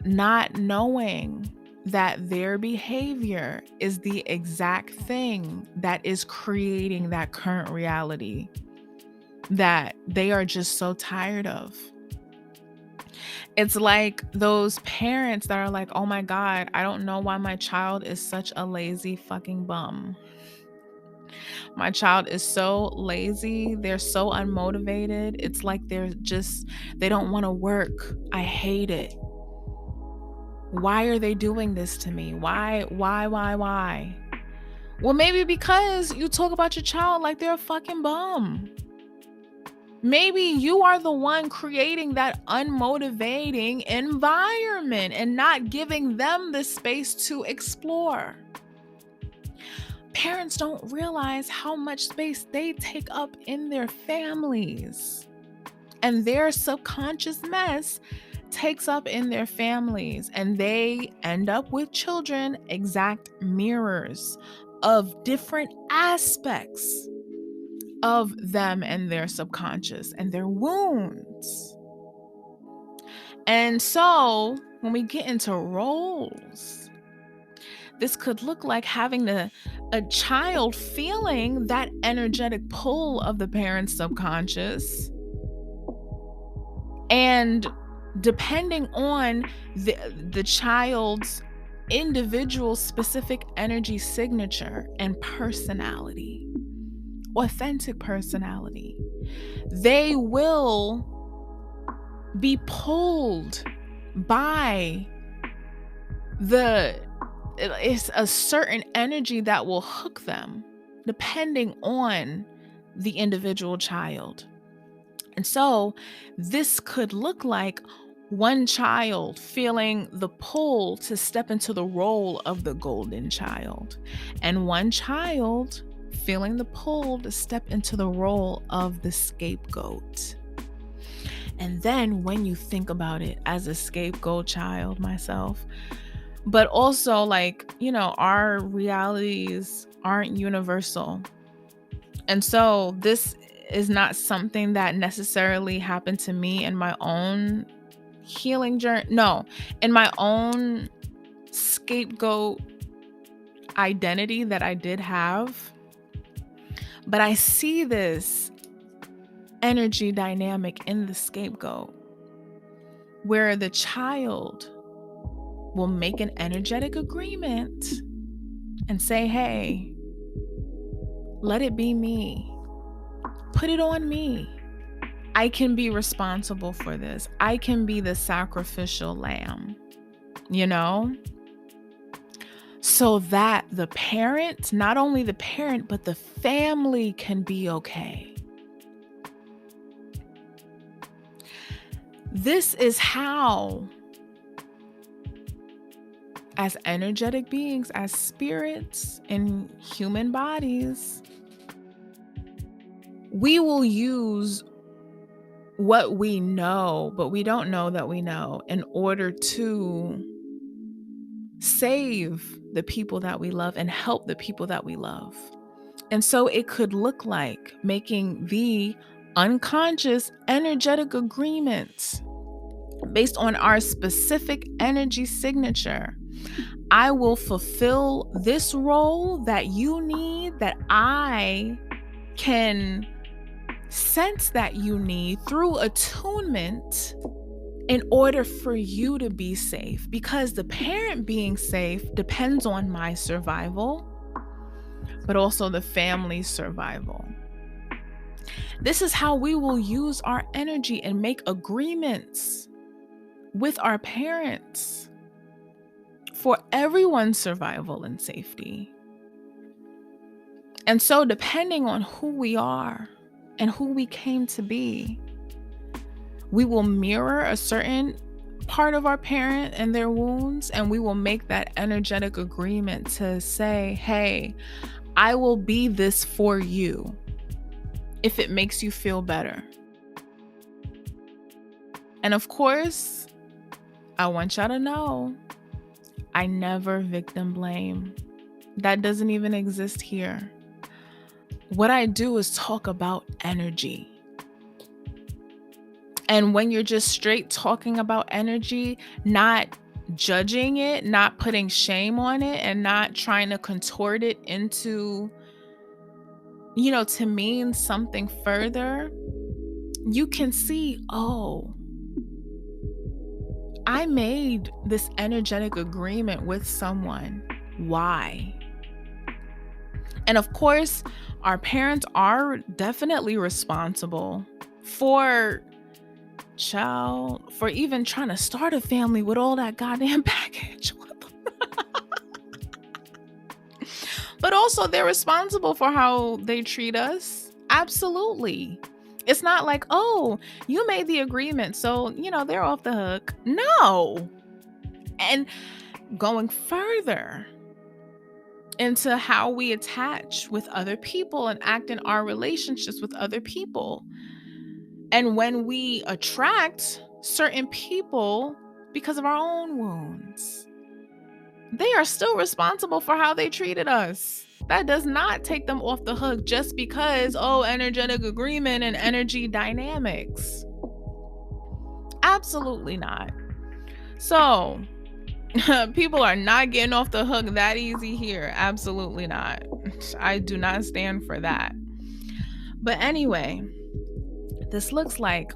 not knowing that their behavior is the exact thing that is creating that current reality that they are just so tired of. It's like those parents that are like, oh my God, I don't know why my child is such a lazy fucking bum. My child is so lazy. They're so unmotivated. It's like they don't want to work. I hate it. Why are they doing this to me? Why? Well, maybe because you talk about your child like they're a fucking bum. Maybe you are the one creating that unmotivating environment and not giving them the space to explore. Parents don't realize how much space they take up in their families, and their subconscious mess takes up in their families, and they end up with children exact mirrors of different aspects of them and their subconscious and their wounds. And so when we get into roles, this could look like having a child feeling that energetic pull of the parent's subconscious, and depending on the child's individual specific energy signature and personality, authentic personality, they will be pulled by it's a certain energy that will hook them depending on the individual child. And so this could look like one child feeling the pull to step into the role of the golden child, and one child feeling the pull to step into the role of the scapegoat. And then when you think about it as a scapegoat child myself, but also, like, you know, our realities aren't universal. And so this is not something that necessarily happened to me in my own healing journey. No, in my own scapegoat identity that I did have. But I see this energy dynamic in the scapegoat where the child will make an energetic agreement and say, hey, let it be me. Put it on me. I can be responsible for this. I can be the sacrificial lamb, so that the parent, not only the parent, but the family can be okay. This is how, as energetic beings, as spirits in human bodies, we will use what we know, but we don't know that we know, in order to save the people that we love and help the people that we love. And so it could look like making the unconscious energetic agreements based on our specific energy signature. I will fulfill this role that you need, that I can sense that you need through attunement, in order for you to be safe. Because the parent being safe depends on my survival, but also the family's survival. This is how we will use our energy and make agreements with our parents for everyone's survival and safety. And so, depending on who we are and who we came to be, we will mirror a certain part of our parent and their wounds, and we will make that energetic agreement to say, hey, I will be this for you if it makes you feel better. And of course, I want y'all to know, I never victim blame. That doesn't even exist here. What I do is talk about energy. And when you're just straight talking about energy, not judging it, not putting shame on it, and not trying to contort it into, to mean something further, you can see, oh, I made this energetic agreement with someone. Why? And of course, our parents are definitely responsible for even trying to start a family with all that goddamn baggage. But also, they're responsible for how they treat us. Absolutely. It's not like, oh, you made the agreement, so, they're off the hook. No. And going further into how we attach with other people and act in our relationships with other people. And when we attract certain people because of our own wounds, they are still responsible for how they treated us. That does not take them off the hook just because, energetic agreement and energy dynamics. Absolutely not. So, people are not getting off the hook that easy here. Absolutely not. I do not stand for that. But anyway, this looks like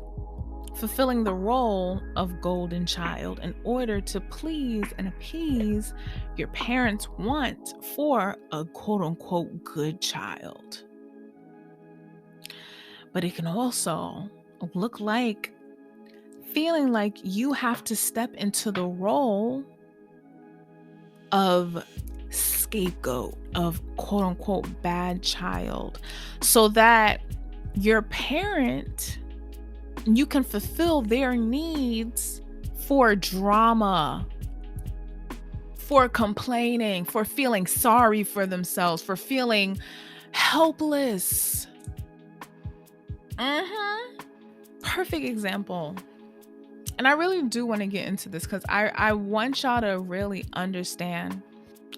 fulfilling the role of golden child in order to please and appease your parents' want for a quote-unquote good child. But it can also look like feeling like you have to step into the role of scapegoat, of quote-unquote bad child, so that your parent, you can fulfill their needs for drama, for complaining, for feeling sorry for themselves, for feeling helpless. Perfect example. And I really do want to get into this because I want y'all to really understand.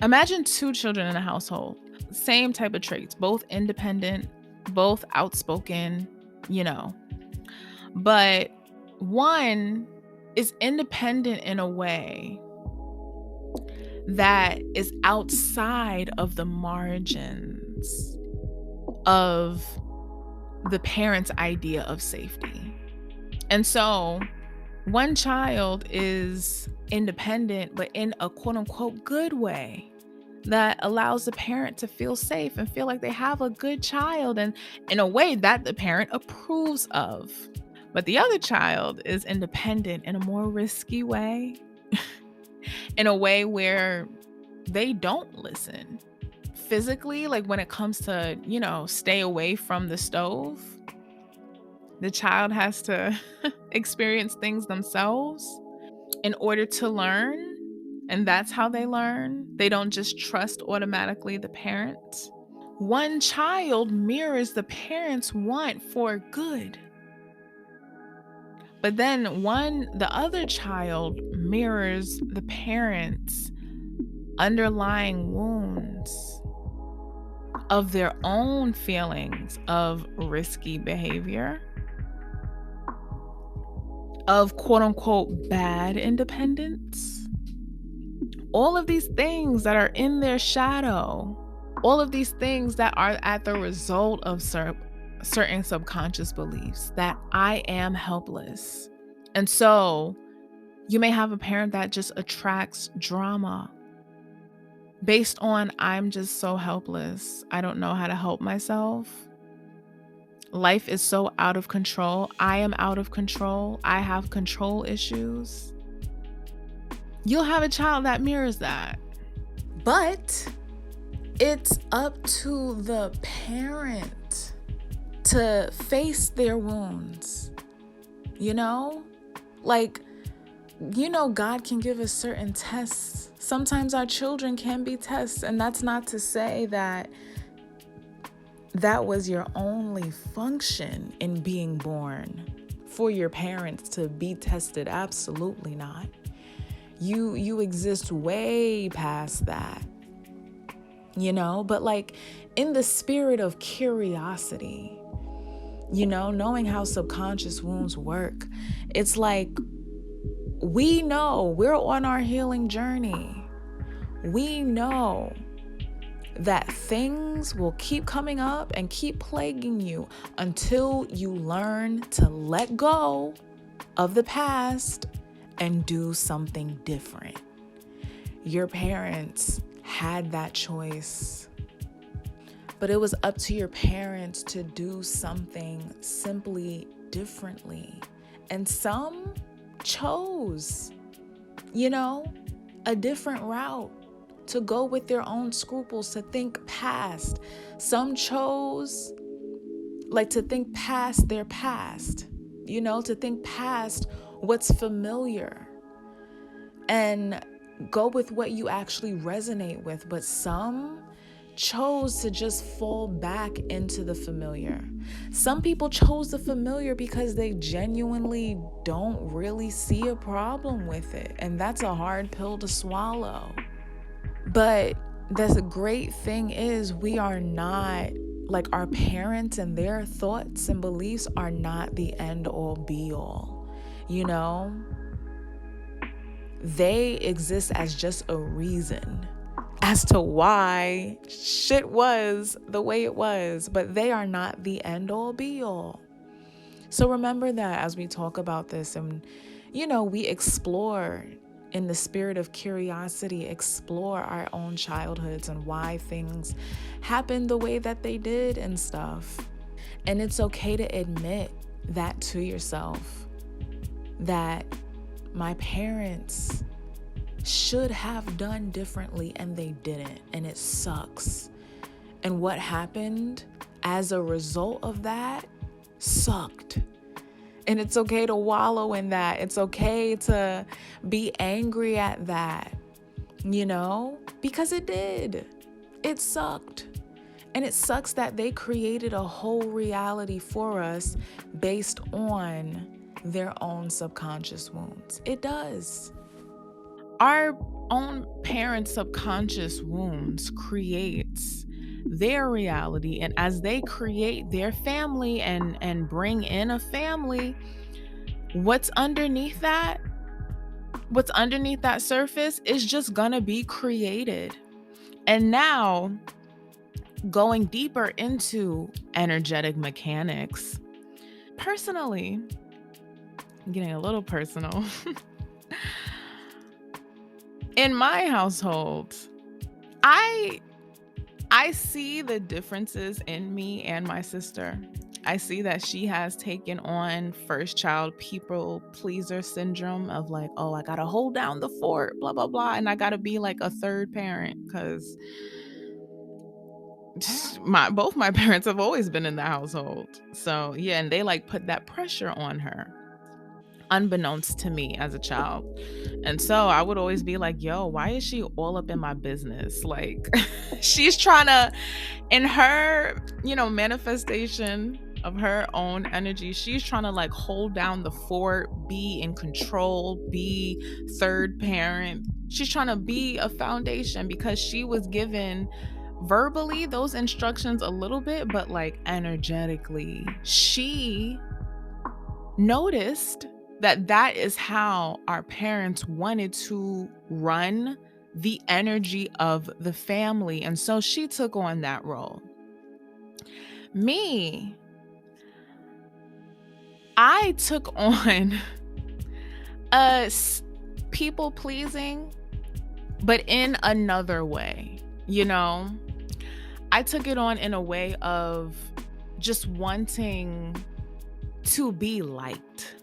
Imagine two children in a household, same type of traits, both independent, both outspoken, you know, but one is independent in a way that is outside of the margins of the parent's idea of safety. And so one child is independent, but in a quote unquote good way that allows the parent to feel safe and feel like they have a good child, and in a way that the parent approves of. But the other child is independent in a more risky way, in a way where they don't listen. Physically, like when it comes to, stay away from the stove, the child has to experience things themselves in order to learn. And that's how they learn. They don't just trust automatically the parent. One child mirrors the parent's want for good. But then the other child mirrors the parent's underlying wounds of their own feelings of risky behavior, of quote unquote bad independence. All of these things that are in their shadow, all of these things that are at the result of certain subconscious beliefs that I am helpless. And so you may have a parent that just attracts drama based on I'm just so helpless. I don't know how to help myself. Life is so out of control. I am out of control. I have control issues. You'll have a child that mirrors that. But it's up to the parent to face their wounds. God can give us certain tests. Sometimes our children can be tests, and that's not to say that was your only function in being born, for your parents to be tested. Absolutely not. You exist way past that, but in the spirit of curiosity, knowing how subconscious wounds work, it's like we know we're on our healing journey. We know that things will keep coming up and keep plaguing you until you learn to let go of the past and do something different. Your parents had that choice, but it was up to your parents to do something simply differently. And some chose, a different route, to go with their own scruples, to think past. Some chose to think past their past, to think past what's familiar and go with what you actually resonate with. But some chose to just fall back into the familiar. Some people chose the familiar because they genuinely don't really see a problem with it. And that's a hard pill to swallow. But the great thing is we are not, our parents and their thoughts and beliefs are not the end all be all. They exist as just a reason as to why shit was the way it was, but they are not the end all be all. So remember that as we talk about this and, we explore in the spirit of curiosity, explore our own childhoods and why things happened the way that they did and stuff. And it's okay to admit that to yourself, that my parents should have done differently and they didn't, and it sucks. And what happened as a result of that sucked. And it's okay to wallow in that. It's okay to be angry at that, because it did. It sucked. And it sucks that they created a whole reality for us based on their own subconscious wounds. It does. Our own parents' subconscious wounds creates their reality, and as they create their family and bring in a family, what's underneath that what's underneath that surface is just gonna be created. And now, going deeper into energetic mechanics, personally, getting a little personal, in my household, I I see the differences in me and my sister. I see that she has taken on first child people pleaser syndrome of like, oh, I gotta hold down the fort, blah, blah, blah. And I gotta be like a third parent because both my parents have always been in the household. So yeah, and they like put that pressure on her, unbeknownst to me as a child. And so I would always be like, yo, why is she all up in my business? Like she's trying to, in her, manifestation of her own energy, she's trying to like hold down the fort, be in control, be third parent. She's trying to be a foundation because she was given verbally those instructions a little bit, but like energetically, she noticed that that is how our parents wanted to run the energy of the family. And so she took on that role. Me, I took on a people pleasing, but in another way. I took it on in a way of just wanting to be liked,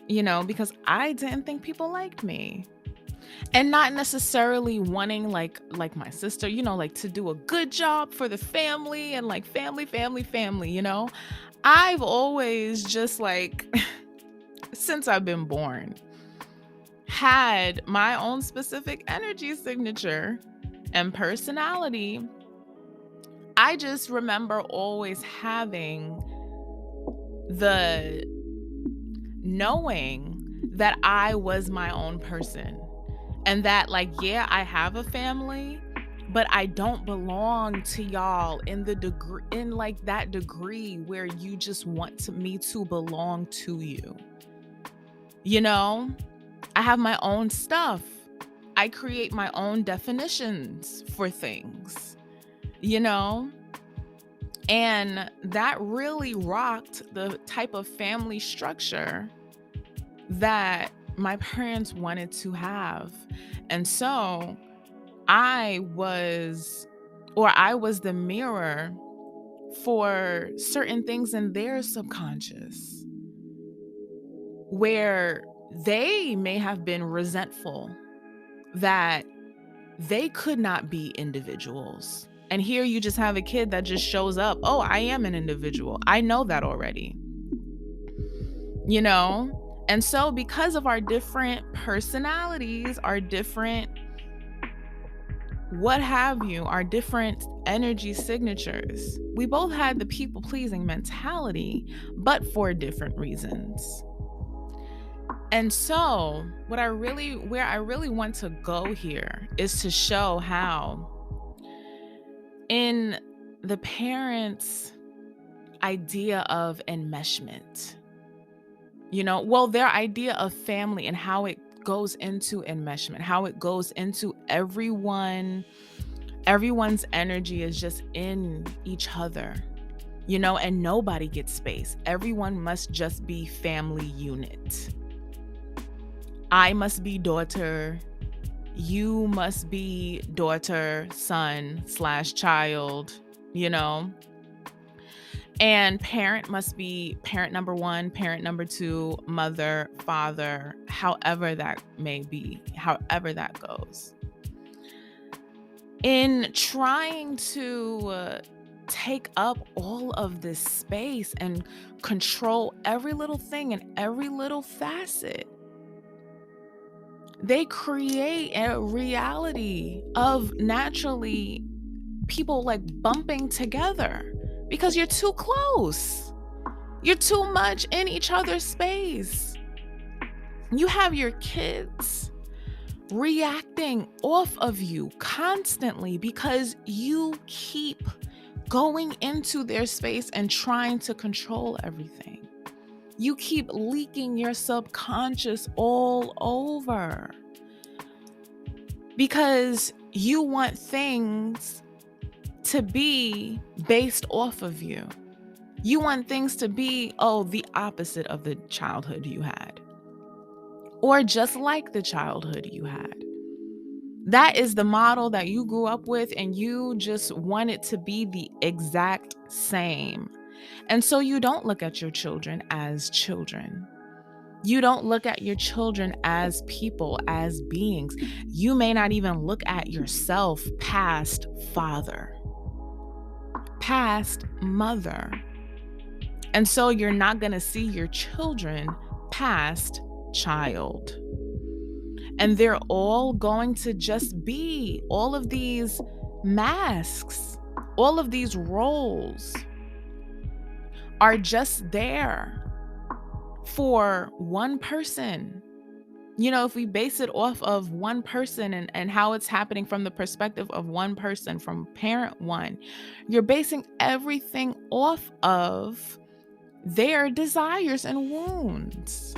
because I didn't think people liked me. And not necessarily wanting like my sister, like to do a good job for the family and like family. I've always just like since I've been born had my own specific energy signature and personality. I just remember always having the knowing that I was my own person. And that like, yeah, I have a family, but I don't belong to y'all in like that degree where you just want me to belong to you. I have my own stuff. I create my own definitions for things, and that really rocked the type of family structure that my parents wanted to have. And so I was the mirror for certain things in their subconscious where they may have been resentful that they could not be individuals. And here you just have a kid that just shows up. Oh, I am an individual. I know that already. And so because of our different personalities, our different what have you, our different energy signatures, we both had the people-pleasing mentality, but for different reasons. And so where I really want to go here is to show how in the parents' idea of enmeshment, their idea of family and how it goes into enmeshment, how it goes into everyone's energy is just in each other, and nobody gets space. Everyone must just be family unit. I must be daughter. You must be daughter, son / child, and parent must be parent number 1, parent number 2, mother, father, however that may be, however that goes. In trying to take up all of this space and control every little thing and every little facet, they create a reality of naturally people like bumping together because you're too close. You're too much in each other's space. You have your kids reacting off of you constantly because you keep going into their space and trying to control everything. You keep leaking your subconscious all over because you want things to be based off of you. You want things to be, the opposite of the childhood you had, or just like the childhood you had. That is the model that you grew up with, and you just want it to be the exact same. And so you don't look at your children as children. You don't look at your children as people, as beings. You may not even look at yourself past father, past mother. And so you're not going to see your children past child. And they're all going to just be all of these masks, all of these roles are just there for one person. If we base it off of one person and how it's happening from the perspective of one person, from parent one, you're basing everything off of their desires and wounds.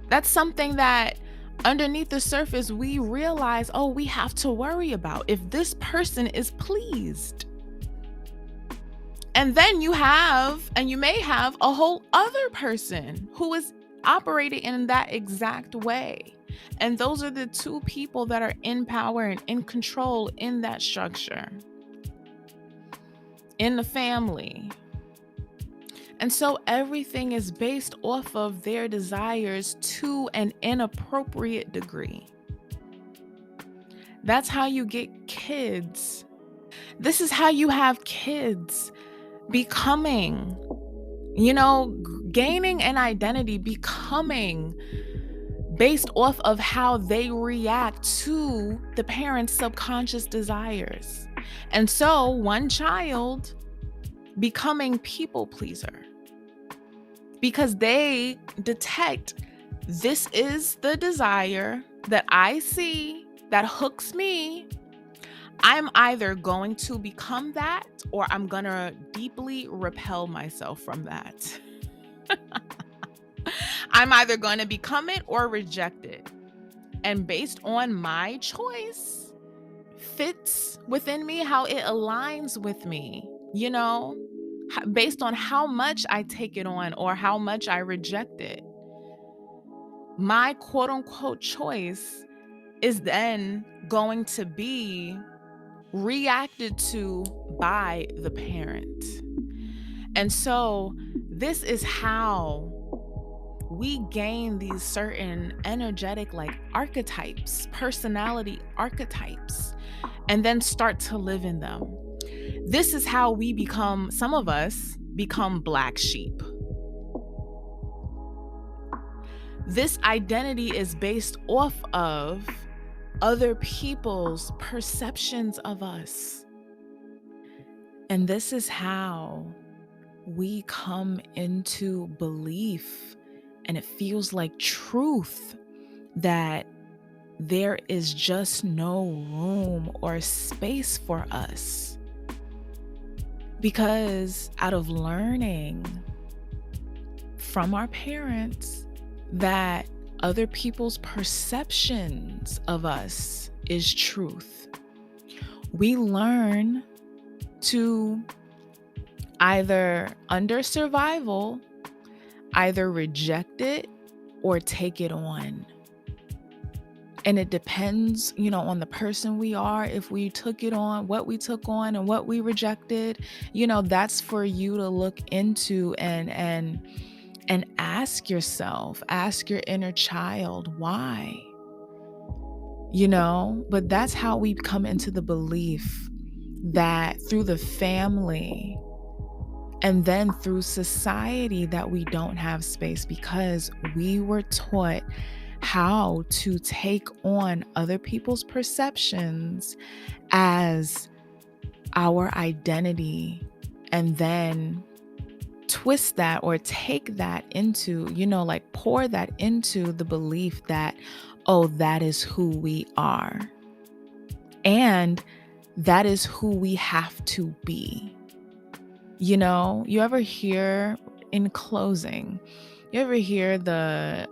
That's something that underneath the surface, we realize, we have to worry about if this person is pleased. And then you may have a whole other person who is operating in that exact way. And those are the two people that are in power and in control in that structure, in the family. And so everything is based off of their desires to an inappropriate degree. That's how you get kids. This is how you have kids becoming, gaining an identity, becoming based off of how they react to the parents' subconscious desires. And so one child becoming people pleaser, because they detect, this is the desire that I see that hooks me. I'm either going to become that, or I'm going to deeply repel myself from that. I'm either going to become it or reject it. And based on my choice, fits within me, how it aligns with me, based on how much I take it on or how much I reject it. My quote unquote choice is then going to be reacted to by the parent. And so this is how we gain these certain energetic archetypes, personality archetypes, and then start to live in them. This is how some of us become black sheep. This identity is based off of other people's perceptions of us. And this is how we come into belief, and it feels like truth, that there is just no room or space for us. Because out of learning from our parents that other people's perceptions of us is truth, we learn to either, under survival, either reject it or take it on. And it depends, on the person we are, if we took it on, what we took on and what we rejected. That's for you to look into and ask yourself, ask your inner child, why? But that's how we come into the belief that through the family and then through society that we don't have space, because we were taught how to take on other people's perceptions as our identity, and then twist that or take that into, pour that into the belief that, oh, that is who we are. And that is who we have to be. You know, you ever hear, in closing, you ever hear the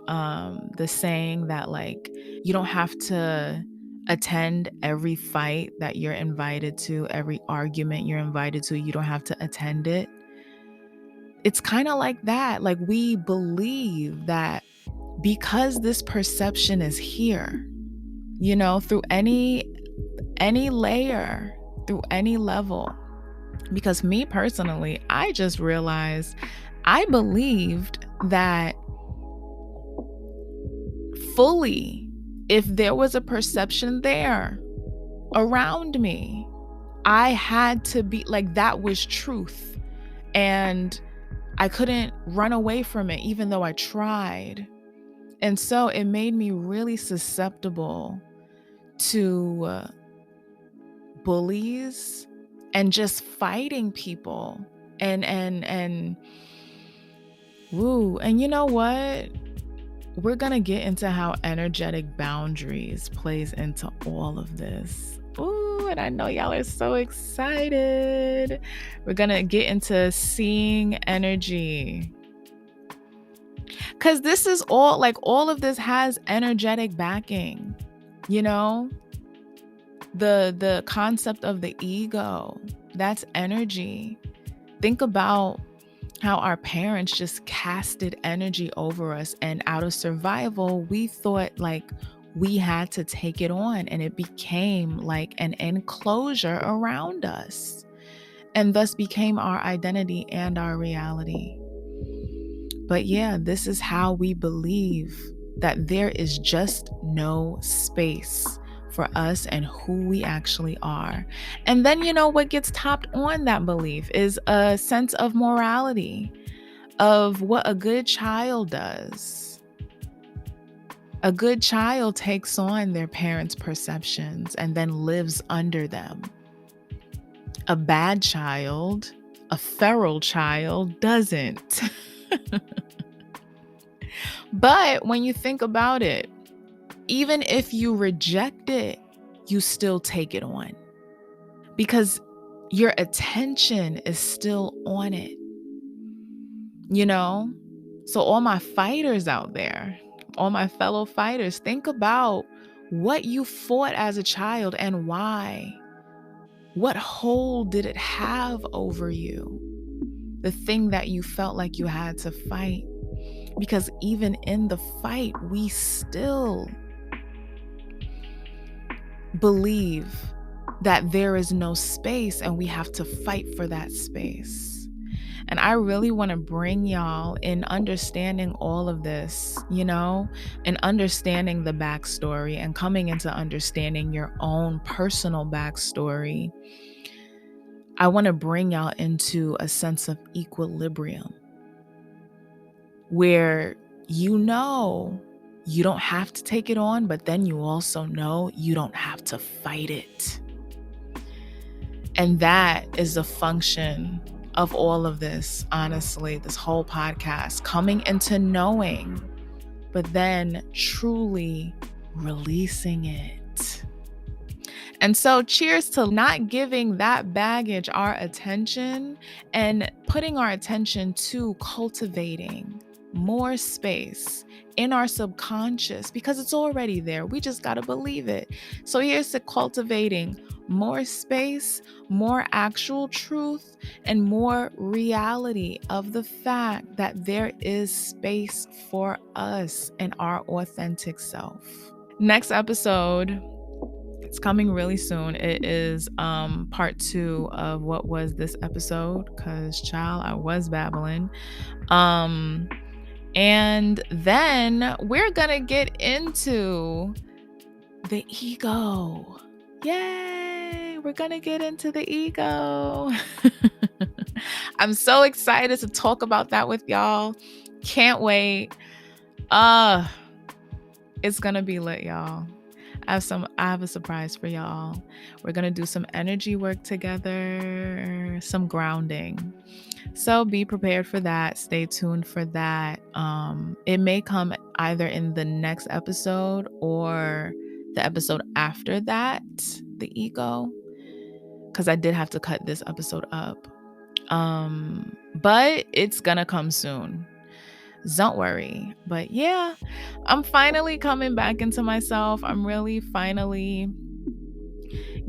saying that, like, you don't have to attend every fight that you're invited to, every argument you're invited to, you don't have to attend it. It's kind of like that. Like, we believe that because this perception is here, you know, through any layer, through any level. Because me personally, I just realized I believed that fully, if there was a perception there around me, I had to be like, that was truth. And I couldn't run away from it, even though I tried. And so it made me really susceptible to bullies and just fighting people. And woo. And you know what? We're going to get into how energetic boundaries plays into all of this. Ooh, and I know y'all are so excited. We're going to get into seeing energy. Because this is all, like, all of this has energetic backing. You know, the concept of the ego, that's energy. Think about how our parents just casted energy over us, and out of survival, we thought like we had to take it on, and it became like an enclosure around us, and thus became our identity and our reality. But yeah, this is how we believe that there is just no space for us and who we actually are. And then, you know, what gets topped on that belief is a sense of morality, of what a good child does. A good child takes on their parents' perceptions and then lives under them. A bad child, a feral child, doesn't. But when you think about it, even if you reject it, you still take it on because your attention is still on it, you know? So all my fighters out there, all my fellow fighters, think about what you fought as a child and why. What hold did it have over you? The thing that you felt like you had to fight. Because even in the fight, we still believe that there is no space and we have to fight for that space. And I really want to bring y'all in understanding all of this, you know, and understanding the backstory and coming into understanding your own personal backstory. I want to bring y'all into a sense of equilibrium where you know you don't have to take it on, but then you also know you don't have to fight it. And that is the function of all of this, honestly, this whole podcast, coming into knowing, but then truly releasing it. And so cheers to not giving that baggage our attention and putting our attention to cultivating more space in our subconscious, because it's already there. We just got to believe it. So here's to cultivating more space, more actual truth, and more reality of the fact that there is space for us and our authentic self. Next episode, it's coming really soon. It is part 2 of what was this episode, because child, I was babbling. And then we're gonna get into the ego. Yay! We're gonna get into the ego. I'm so excited to talk about that with y'all. Can't wait. It's gonna be lit, y'all. I have a surprise for y'all. We're going to do some energy work together, some grounding. So be prepared for that. Stay tuned for that. It may come either in the next episode or the episode after that, the ego, because I did have to cut this episode up. But it's gonna come soon. Don't worry. But yeah, I'm finally coming back into myself. I'm really finally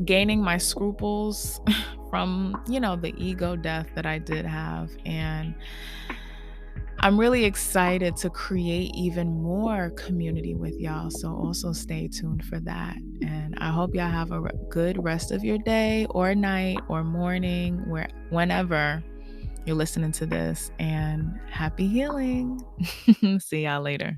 gaining my scruples from, the ego death that I did have. And I'm really excited to create even more community with y'all. So also stay tuned for that. And I hope y'all have a good rest of your day or night or morning, whenever you're listening to this. And happy healing. See y'all later.